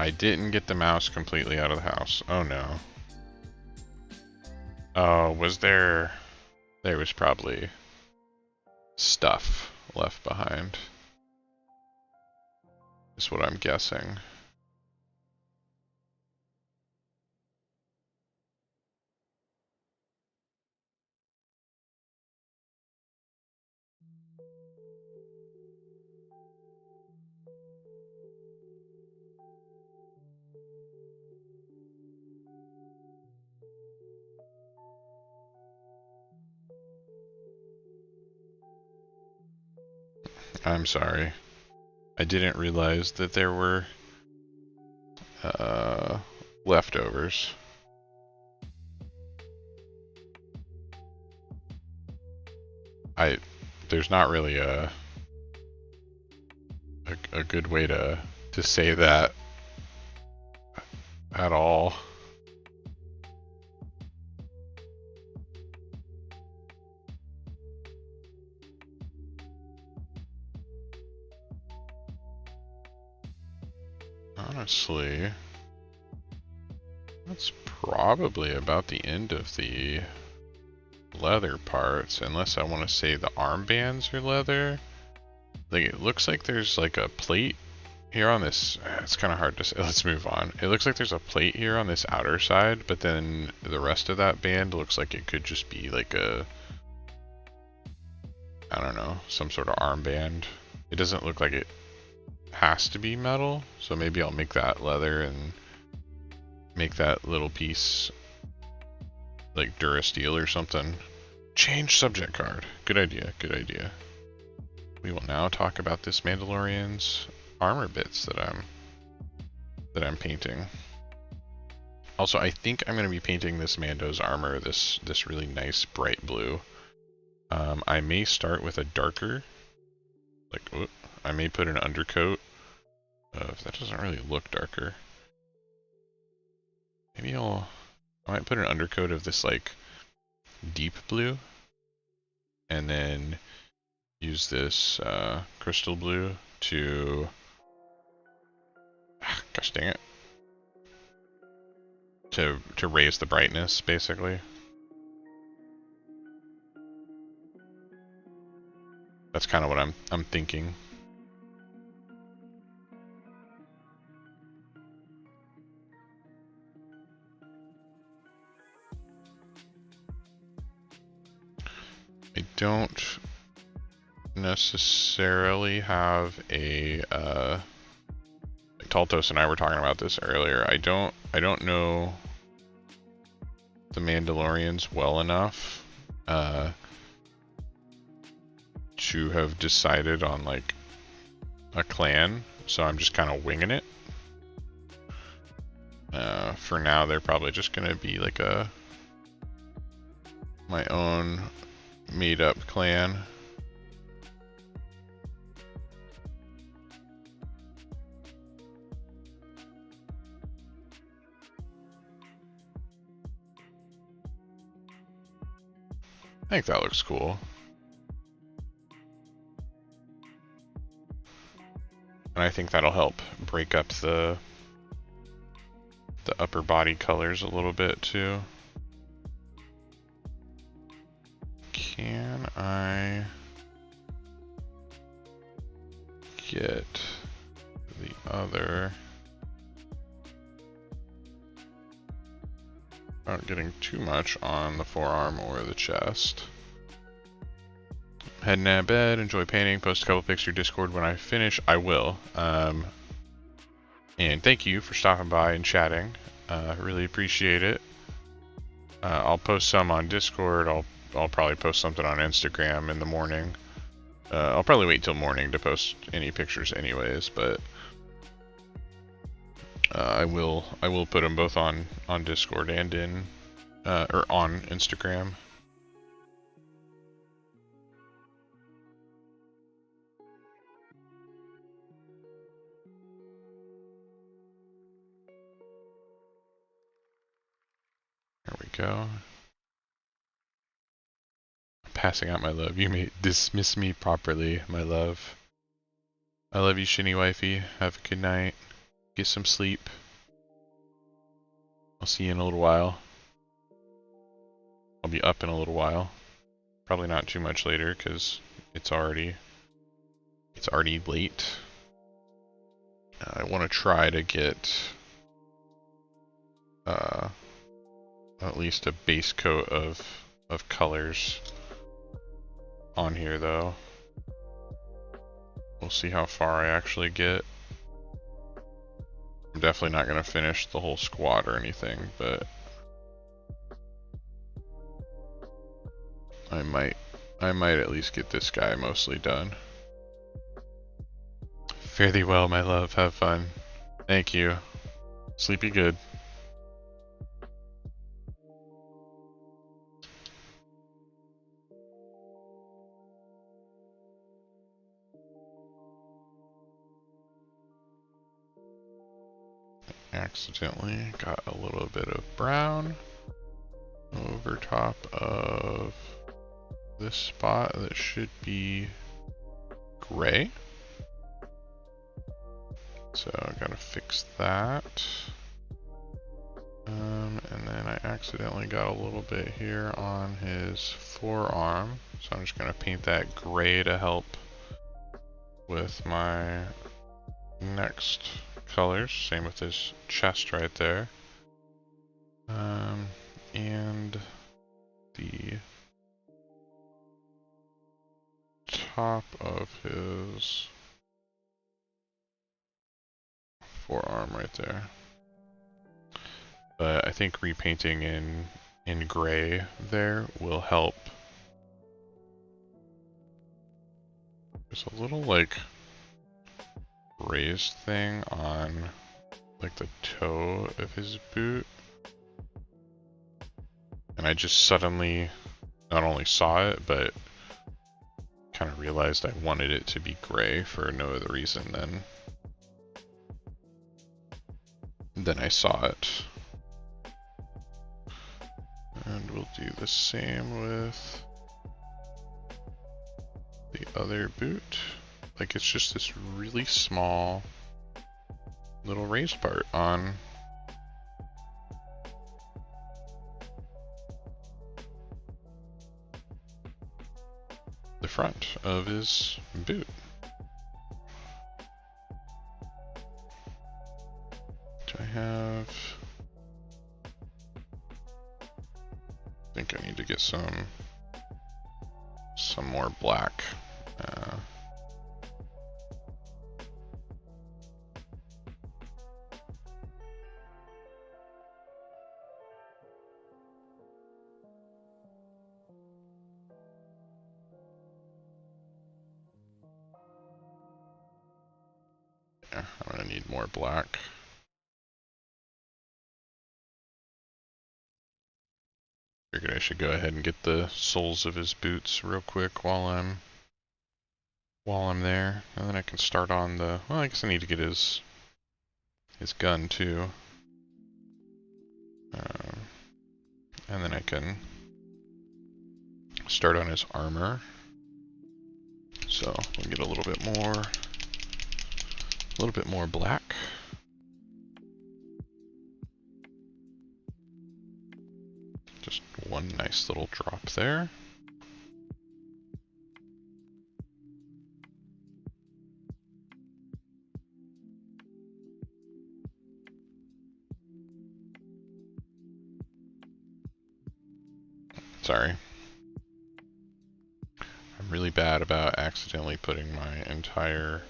I didn't get the mouse completely out of the house. Oh no. Oh, was there... There was probably stuff left behind. Is what I'm guessing. I'm sorry. I didn't realize that there were leftovers. There's not really a good way to say that at all. Honestly, that's probably about the end of the leather parts, unless I want to say the armbands are leather. Like, it looks like there's like a plate here on this. It's kind of hard to say. Let's move on. It looks like there's a plate here on this outer side, but then the rest of that band looks like it could just be like a, I don't know, some sort of armband. It doesn't look like it has to be metal, so maybe I'll make that leather and make that little piece like Durasteel or something. Change subject card. Good idea, good idea. We will now talk about this Mandalorian's armor bits that I'm painting. Also, I think I'm going to be painting this Mando's armor this really nice bright blue. I may start with a darker, like, I may put an undercoat of, that doesn't really look darker. Maybe I might put an undercoat of this like deep blue, and then use this crystal blue to, gosh dang it, to raise the brightness, basically. That's kind of what I'm thinking. I don't necessarily have a like Taltos and I were talking about this earlier. I don't know the Mandalorians well enough to have decided on like a clan, so I'm just kind of winging it. For now, they're probably just gonna be like my own made-up clan. I think that looks cool. And I think that'll help break up the upper body colors a little bit too. Can I get the other? Not getting too much on the forearm or the chest. Heading to bed, enjoy painting, post a couple pics to your Discord when I finish. I will. And thank you for stopping by and chatting. Really appreciate it. I'll post some on Discord. I'll probably post something on Instagram in the morning. I'll probably wait till morning to post any pictures anyways, but I will put them both on Discord and in or on Instagram. There we go. Passing out my love. You may dismiss me properly, my love. I love you, Shinny Wifey. Have a good night. get some sleep. I'll see you in a little while. I'll be up in a little while. Probably not too much later because it's already late. I want to try to get at least a base coat of colors on here though. We'll see how far I actually get. I'm definitely not going to finish the whole squad or anything, but I might at least get this guy mostly done. Fare thee well, my love. Have fun. Thank you. Sleepy good. Accidentally got a little bit of brown over top of this spot that should be gray. So I gotta fix that. And then I accidentally got a little bit here on his forearm. So I'm just gonna paint that gray to help with my next colors. Same with his chest right there. And the top of his forearm right there. But I think repainting in gray there will help. There's a little like raised thing on like the toe of his boot. And I just suddenly not only saw it, but kind of realized I wanted it to be gray for no other reason than I saw it. And we'll do the same with the other boot. Like it's just this really small little raised part on the front of his boot. Do I have... I think I need to get some more black. Yeah, I'm gonna need more black. Figured I should go ahead and get the soles of his boots real quick while I'm there, and then I can start on the. Well, I guess I need to get his gun too, and then I can start on his armor. So we'll get a little bit more black. Just one nice little drop there. Sorry. I'm really bad about accidentally putting my entire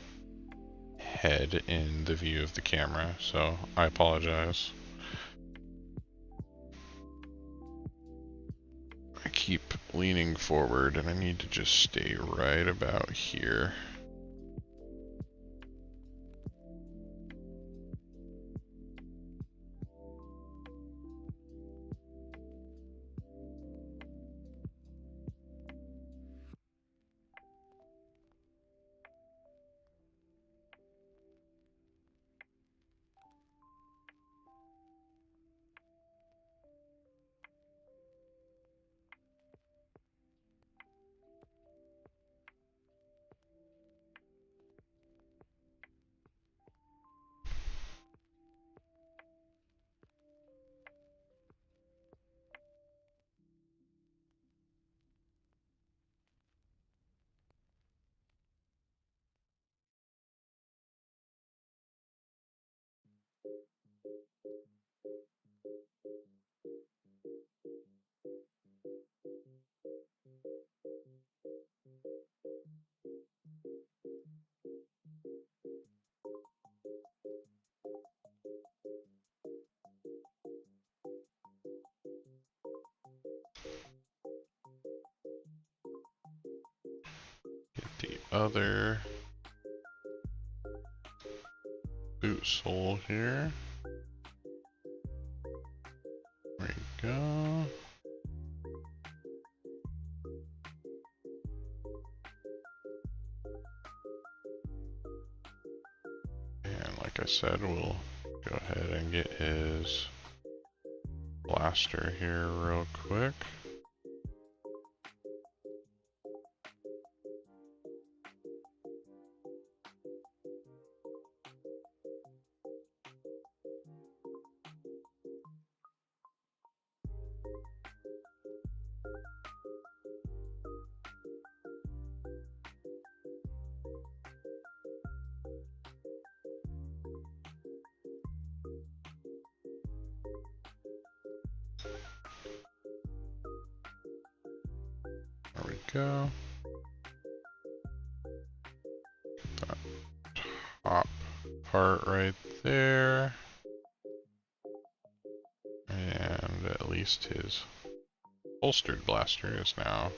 head in the view of the camera, so I apologize. I keep leaning forward and I need to just stay right about here. Get the other boot sole here. There we go. And like I said, we'll go ahead and get his blaster here real quick. There we go. That top part right there. And at least his holstered blaster is now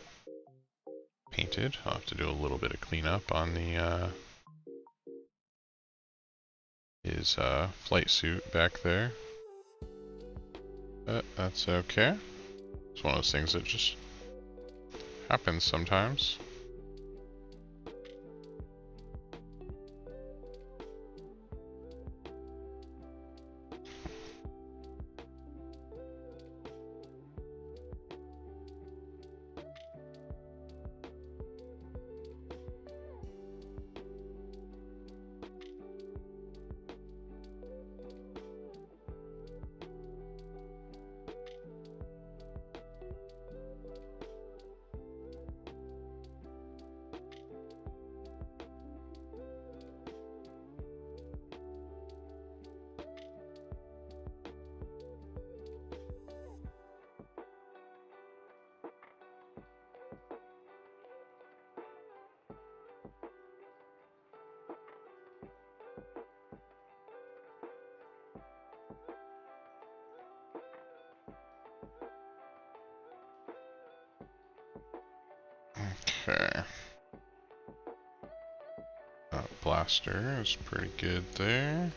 painted. I'll have to do a little bit of cleanup on the his flight suit back there. But that's okay. It's one of those things that just happens sometimes. Okay. That blaster is pretty good there.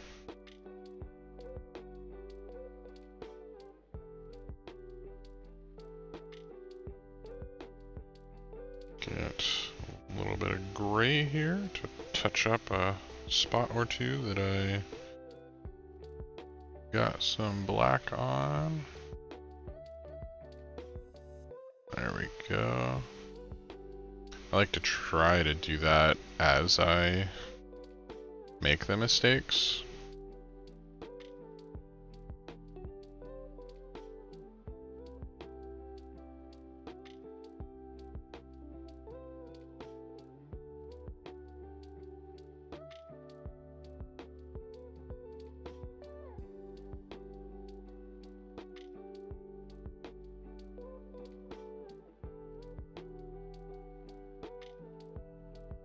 Get a little bit of gray here to touch up a spot or two that I got some black on. There we go. I like to try to do that as I make the mistakes.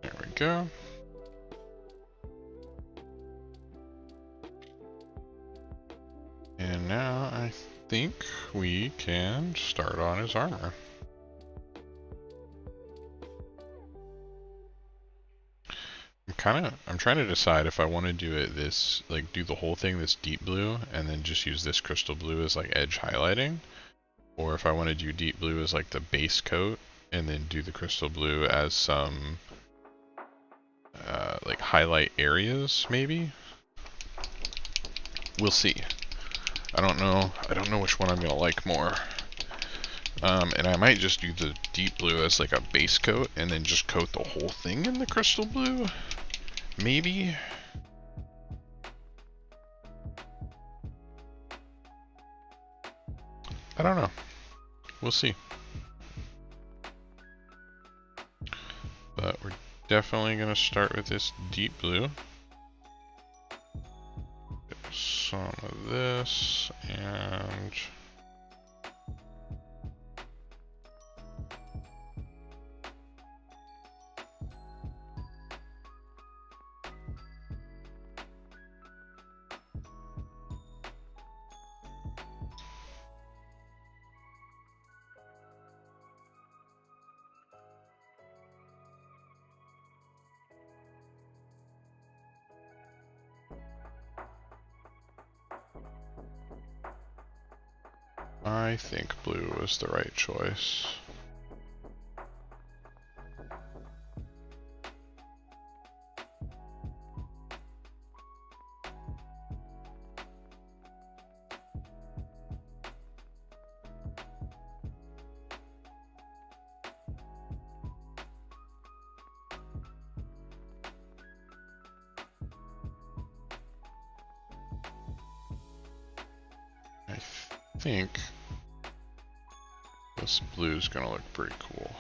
There we go. And now I think we can start on his armor. I'm trying to decide if I want to do it this, like do the whole thing this deep blue and then just use this crystal blue as like edge highlighting, or if I want to do deep blue as like the base coat and then do the crystal blue as some like highlight areas maybe. We'll see. I don't know which one I'm gonna like more. And I might just do the deep blue as like a base coat and then just coat the whole thing in the crystal blue. Maybe. I don't know. We'll see. But we're definitely gonna start with this deep blue. some of this, and I think blue was the right choice. I think this blue is gonna look pretty cool.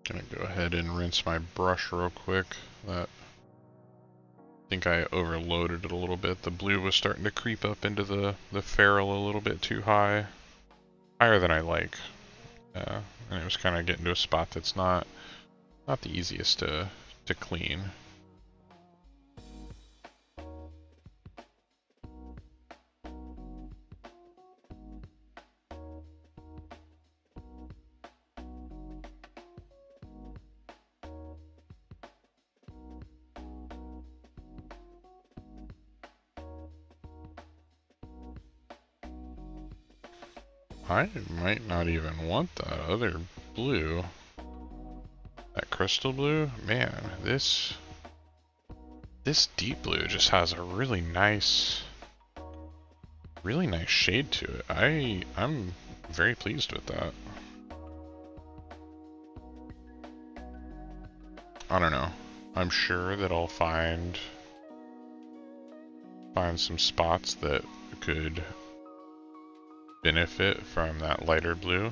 Gonna go ahead and rinse my brush real quick. I think I overloaded it a little bit. The blue was starting to creep up into the ferrule a little bit too high. Higher than I like. And it was kind of getting to a spot that's not the easiest to clean. I might not even want that other blue. That crystal blue? Man, this deep blue just has a really nice shade to it. I'm very pleased with that. I don't know. I'm sure that I'll find some spots that could benefit from that lighter blue.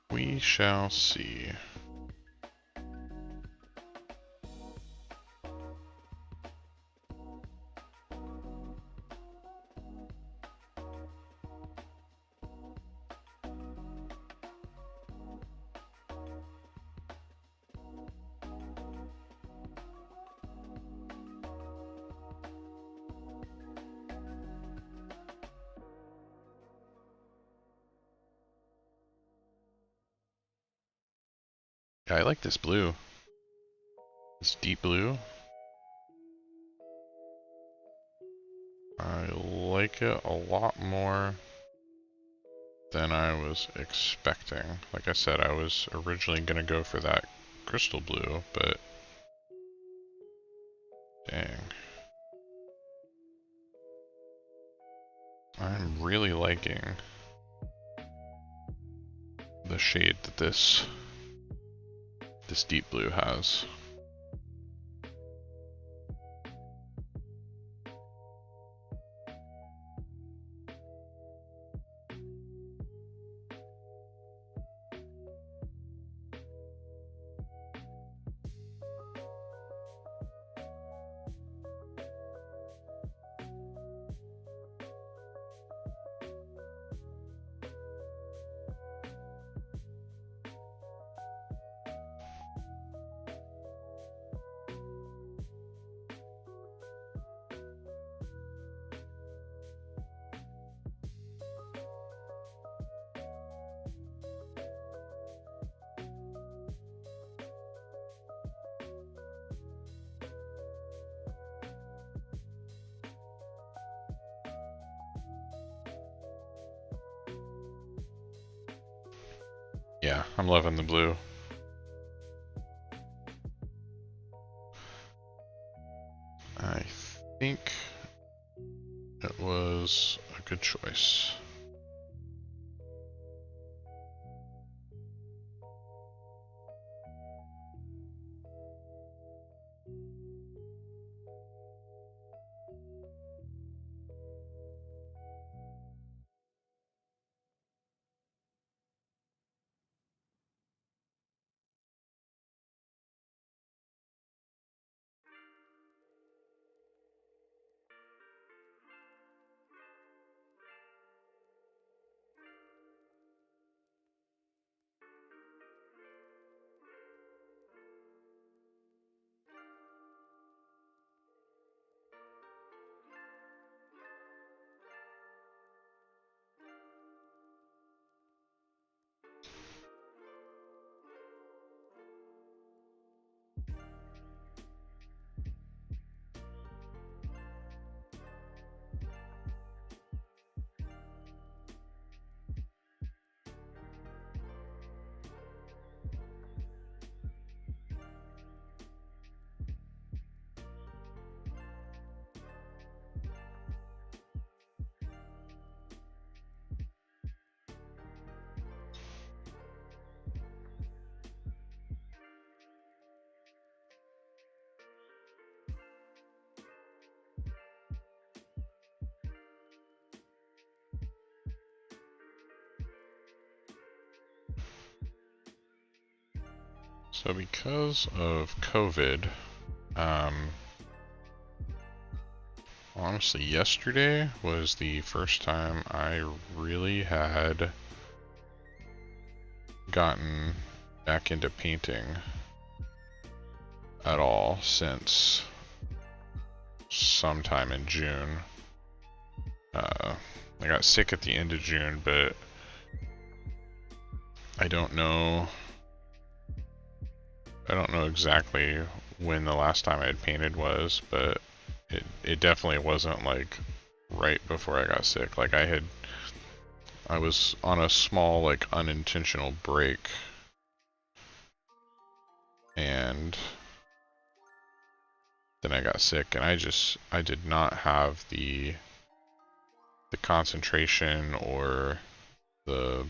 We shall see. Yeah, I like this blue. This deep blue. I like it a lot more than I was expecting. Like I said, I was originally gonna go for that crystal blue, but dang. I'm really liking the shade that this deep blue has. Yeah, I'm loving the blue. I think it was a good choice. So because of COVID, honestly, yesterday was the first time I really had gotten back into painting at all since sometime in June. I got sick at the end of June, but I don't know exactly when the last time I had painted was, but it definitely wasn't like right before I got sick. Like I was on a small like unintentional break, and then I got sick, and I did not have the concentration or the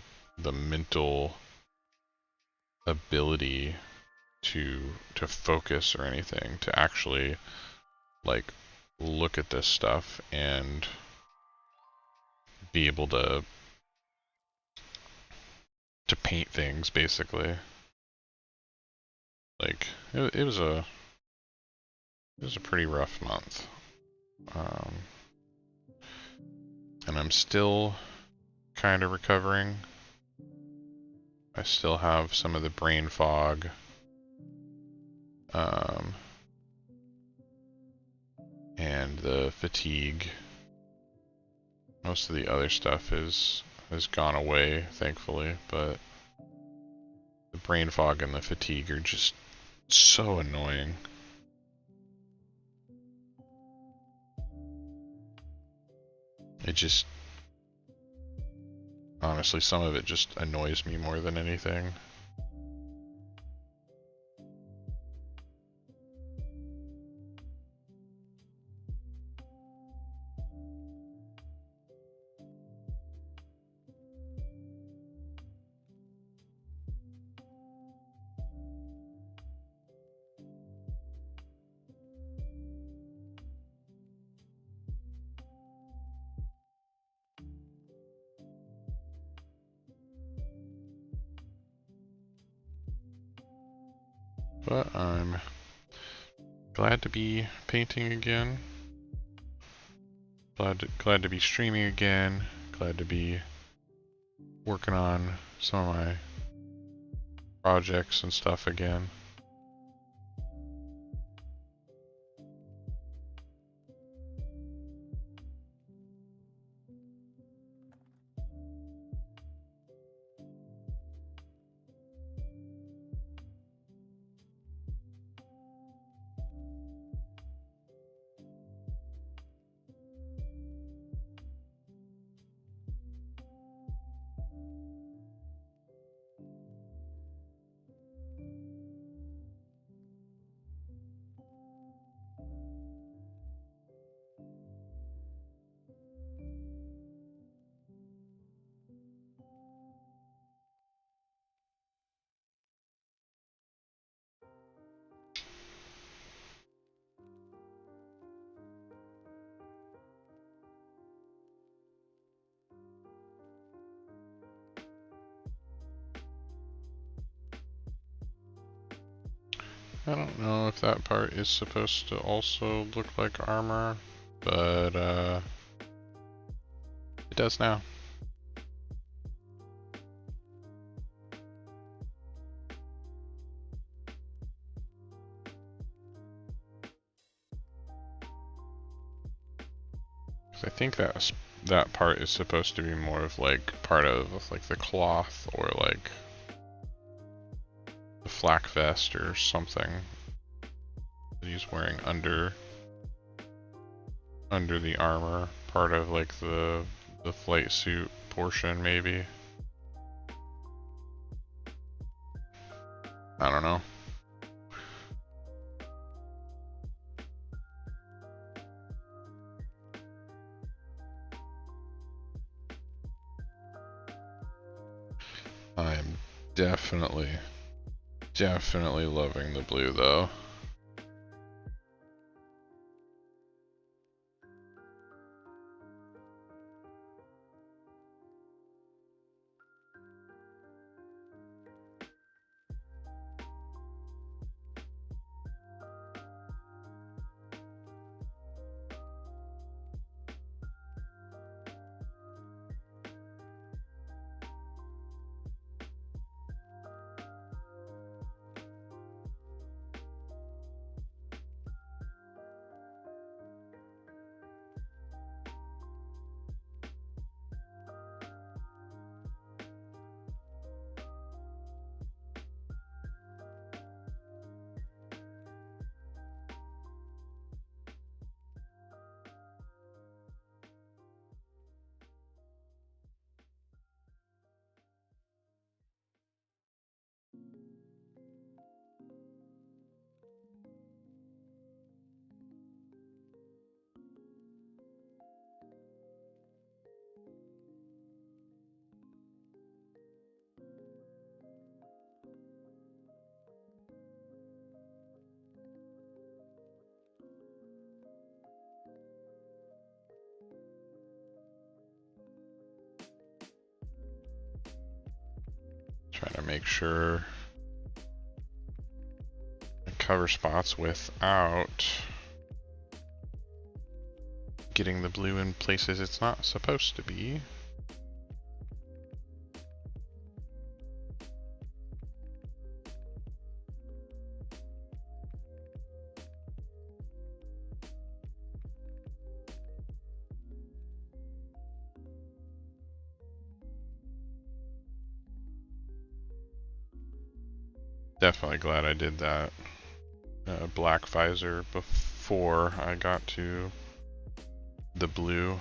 mental ability to focus or anything to actually like look at this stuff and be able to paint things basically. Like it was a pretty rough month, and I'm still kind of recovering. I still have some of the brain fog, and the fatigue. Most of the other stuff has gone away, thankfully, but the brain fog and the fatigue are just so annoying. It just, honestly, some of it just annoys me more than anything. But I'm glad to be painting again. Glad to be streaming again. Glad to be working on some of my projects and stuff again. I don't know if that part is supposed to also look like armor, but it does now. I think that part is supposed to be more of like part of like the cloth or like the flak vest or something that he's wearing under the armor, part of like the flight suit portion maybe. I don't know. I'm definitely loving the blue though. Trying to make sure I cover spots without getting the blue in places it's not supposed to be. Definitely glad I did that black visor before I got to the blue.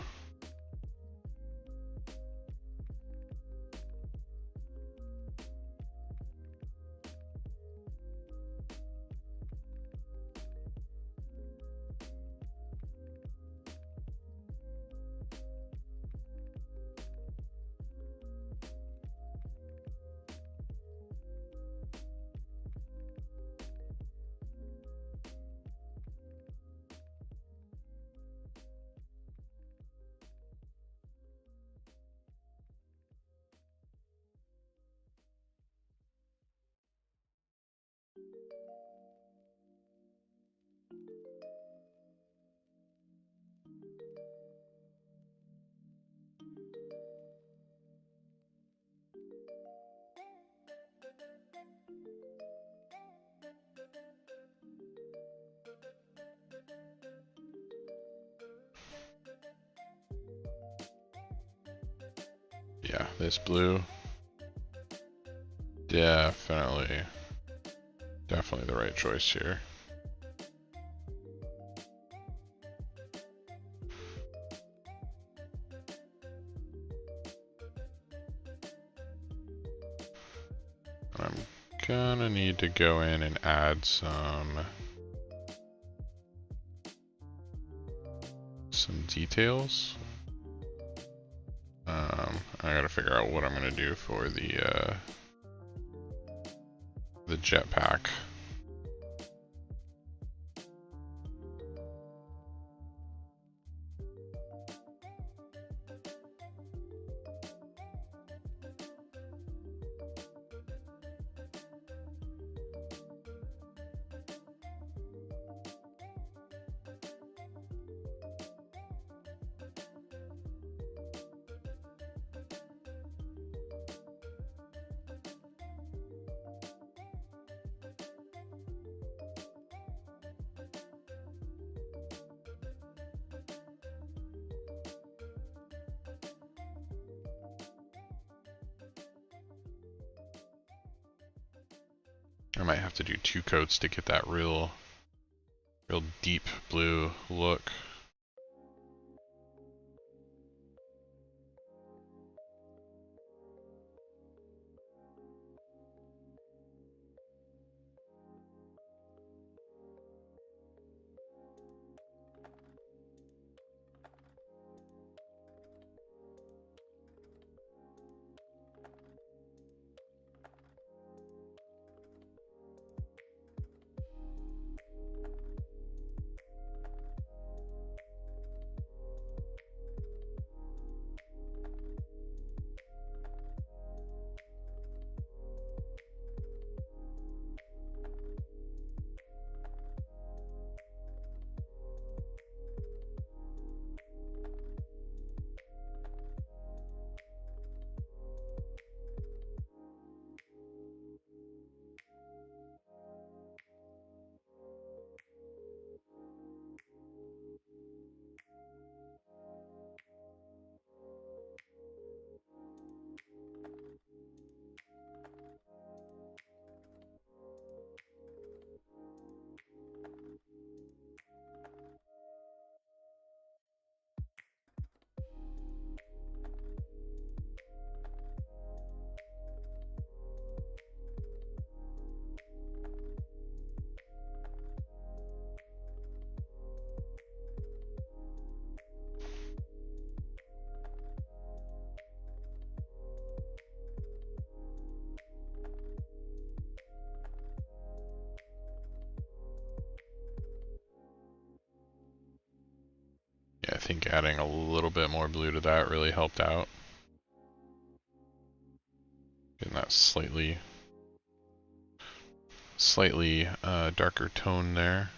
Yeah, this blue, definitely the right choice here. I'm gonna need to go in and add some details. I gotta figure out what I'm gonna do for the jetpack. I might have to do 2 coats to get that real deep blue look. Yeah, I think adding a little bit more blue to that really helped out. Getting that slightly darker tone there.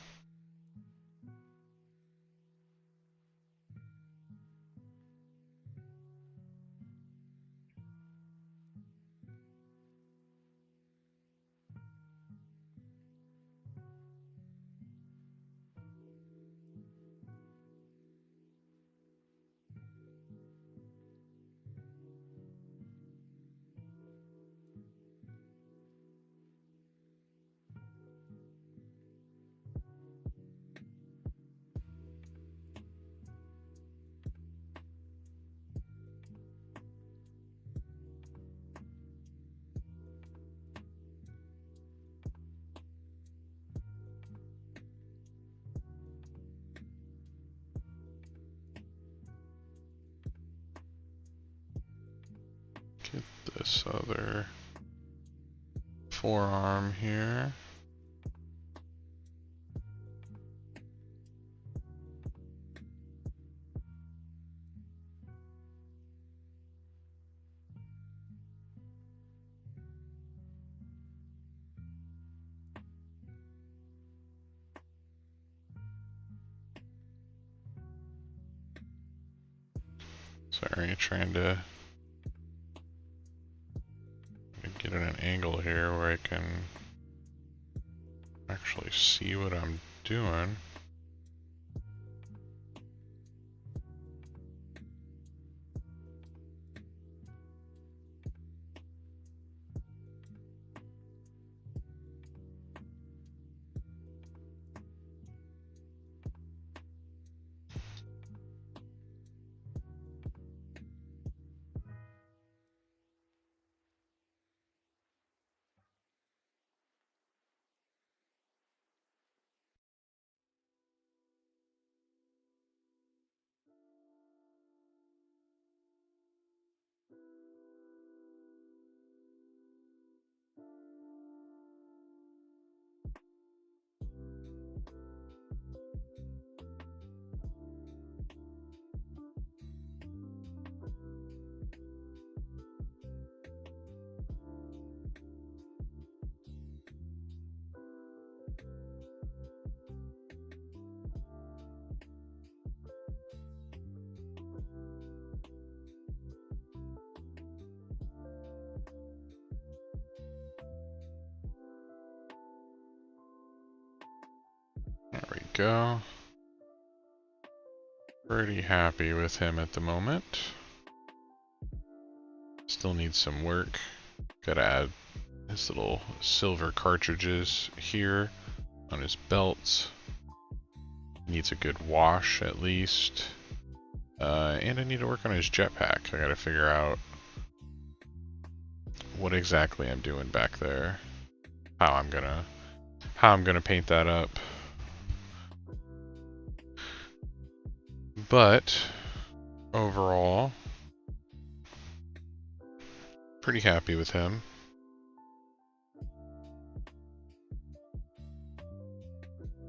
Get this other forearm here. Sorry, trying to get at an angle here where I can actually see what I'm doing. There we go. Pretty happy with him at the moment. Still needs some work. Gotta add his little silver cartridges here on his belts. Needs a good wash at least. And I need to work on his jetpack. I gotta figure out what exactly I'm doing back there. How I'm gonna paint that up. But overall, pretty happy with him.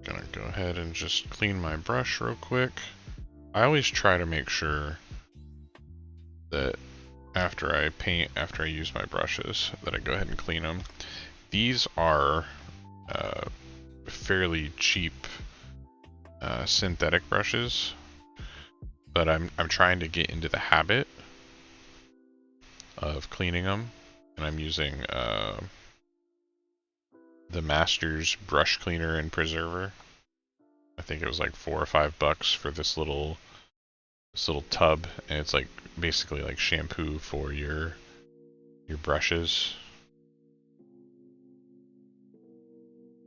Gonna go ahead and just clean my brush real quick. I always try to make sure that after I use my brushes, that I go ahead and clean them. These are fairly cheap synthetic brushes, but I'm trying to get into the habit of cleaning them, and I'm using the Masters brush cleaner and preserver. I think it was like $4 or $5 for this little tub, and it's like basically like shampoo for your brushes,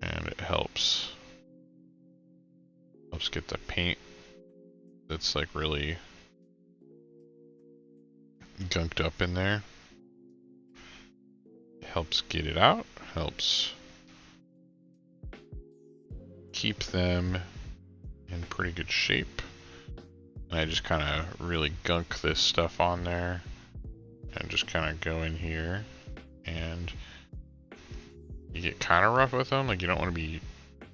and it helps get the paint that's like really gunked up in there. It helps get it out, helps keep them in pretty good shape. And I just kind of really gunk this stuff on there and just kind of go in here, and you get kind of rough with them. Like, you don't want to be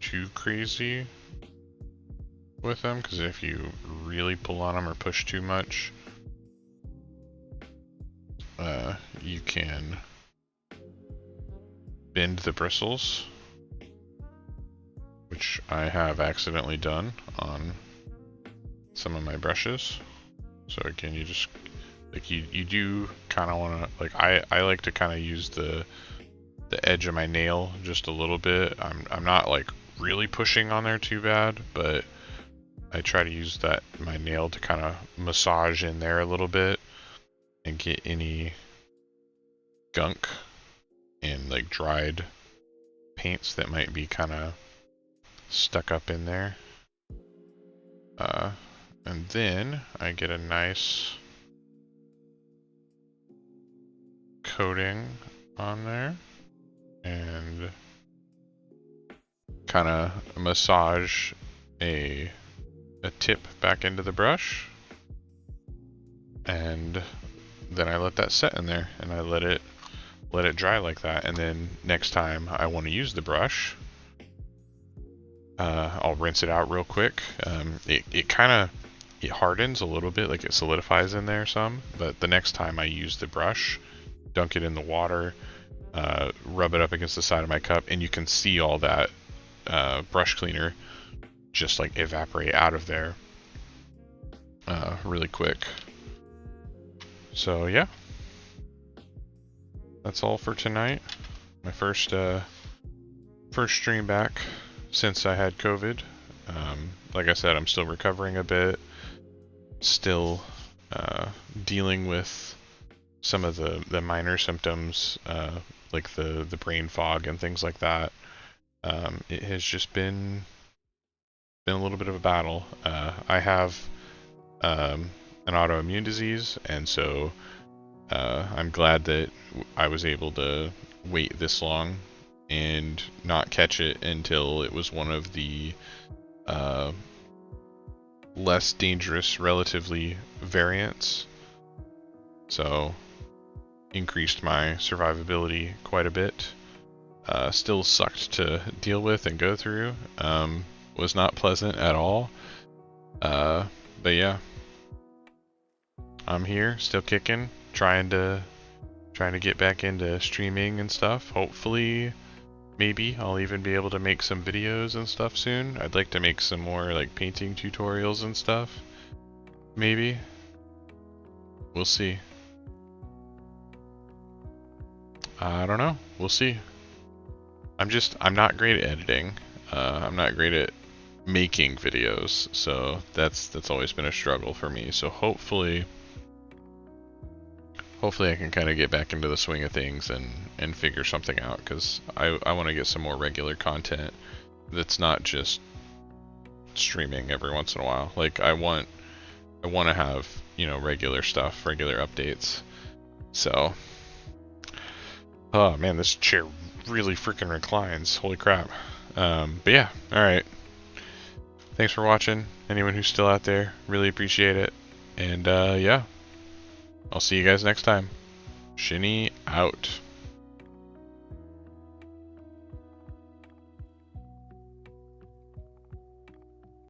too crazy with them, because if you really pull on them or push too much, you can bend the bristles, which I have accidentally done on some of my brushes. So again, you just like you do kind of want to, like, I like to kind of use the edge of my nail just a little bit. I'm not like really pushing on there too bad, but I try to use my nail to kind of massage in there a little bit and get any gunk and like dried paints that might be kind of stuck up in there. And then I get a nice coating on there and kind of massage a tip back into the brush, and then I let that set in there, and I let it dry like that. And then next time I want to use the brush, I'll rinse it out real quick. It hardens a little bit, like it solidifies in there some, but the next time I use the brush, dunk it in the water, rub it up against the side of my cup, and you can see all that brush cleaner just like evaporate out of there really quick. So yeah, that's all for tonight. My first stream back since I had COVID. Like I said, I'm still recovering a bit, still dealing with some of the minor symptoms, like the brain fog and things like that. It has just been a little bit of a battle. I have an autoimmune disease, and so I'm glad that I was able to wait this long and not catch it until it was one of the less dangerous, relatively, variants. So increased my survivability quite a bit. Still sucked to deal with and go through. Was not pleasant at all. But yeah, I'm here, still kicking, trying to get back into streaming and stuff. Hopefully, maybe I'll even be able to make some videos and stuff soon. I'd like to make some more like painting tutorials and stuff. Maybe. We'll see. I don't know. We'll see. I'm not great at editing. I'm not great at making videos, so that's always been a struggle for me. So hopefully hopefully I can kind of get back into the swing of things and figure something out, because I want to get some more regular content that's not just streaming every once in a while. Like I want to have, you know, regular stuff, regular updates. So, oh man, this chair really freaking reclines. Holy crap. But yeah, all right. Thanks for watching. Anyone who's still out there, really appreciate it. And yeah, I'll see you guys next time. Shinny out.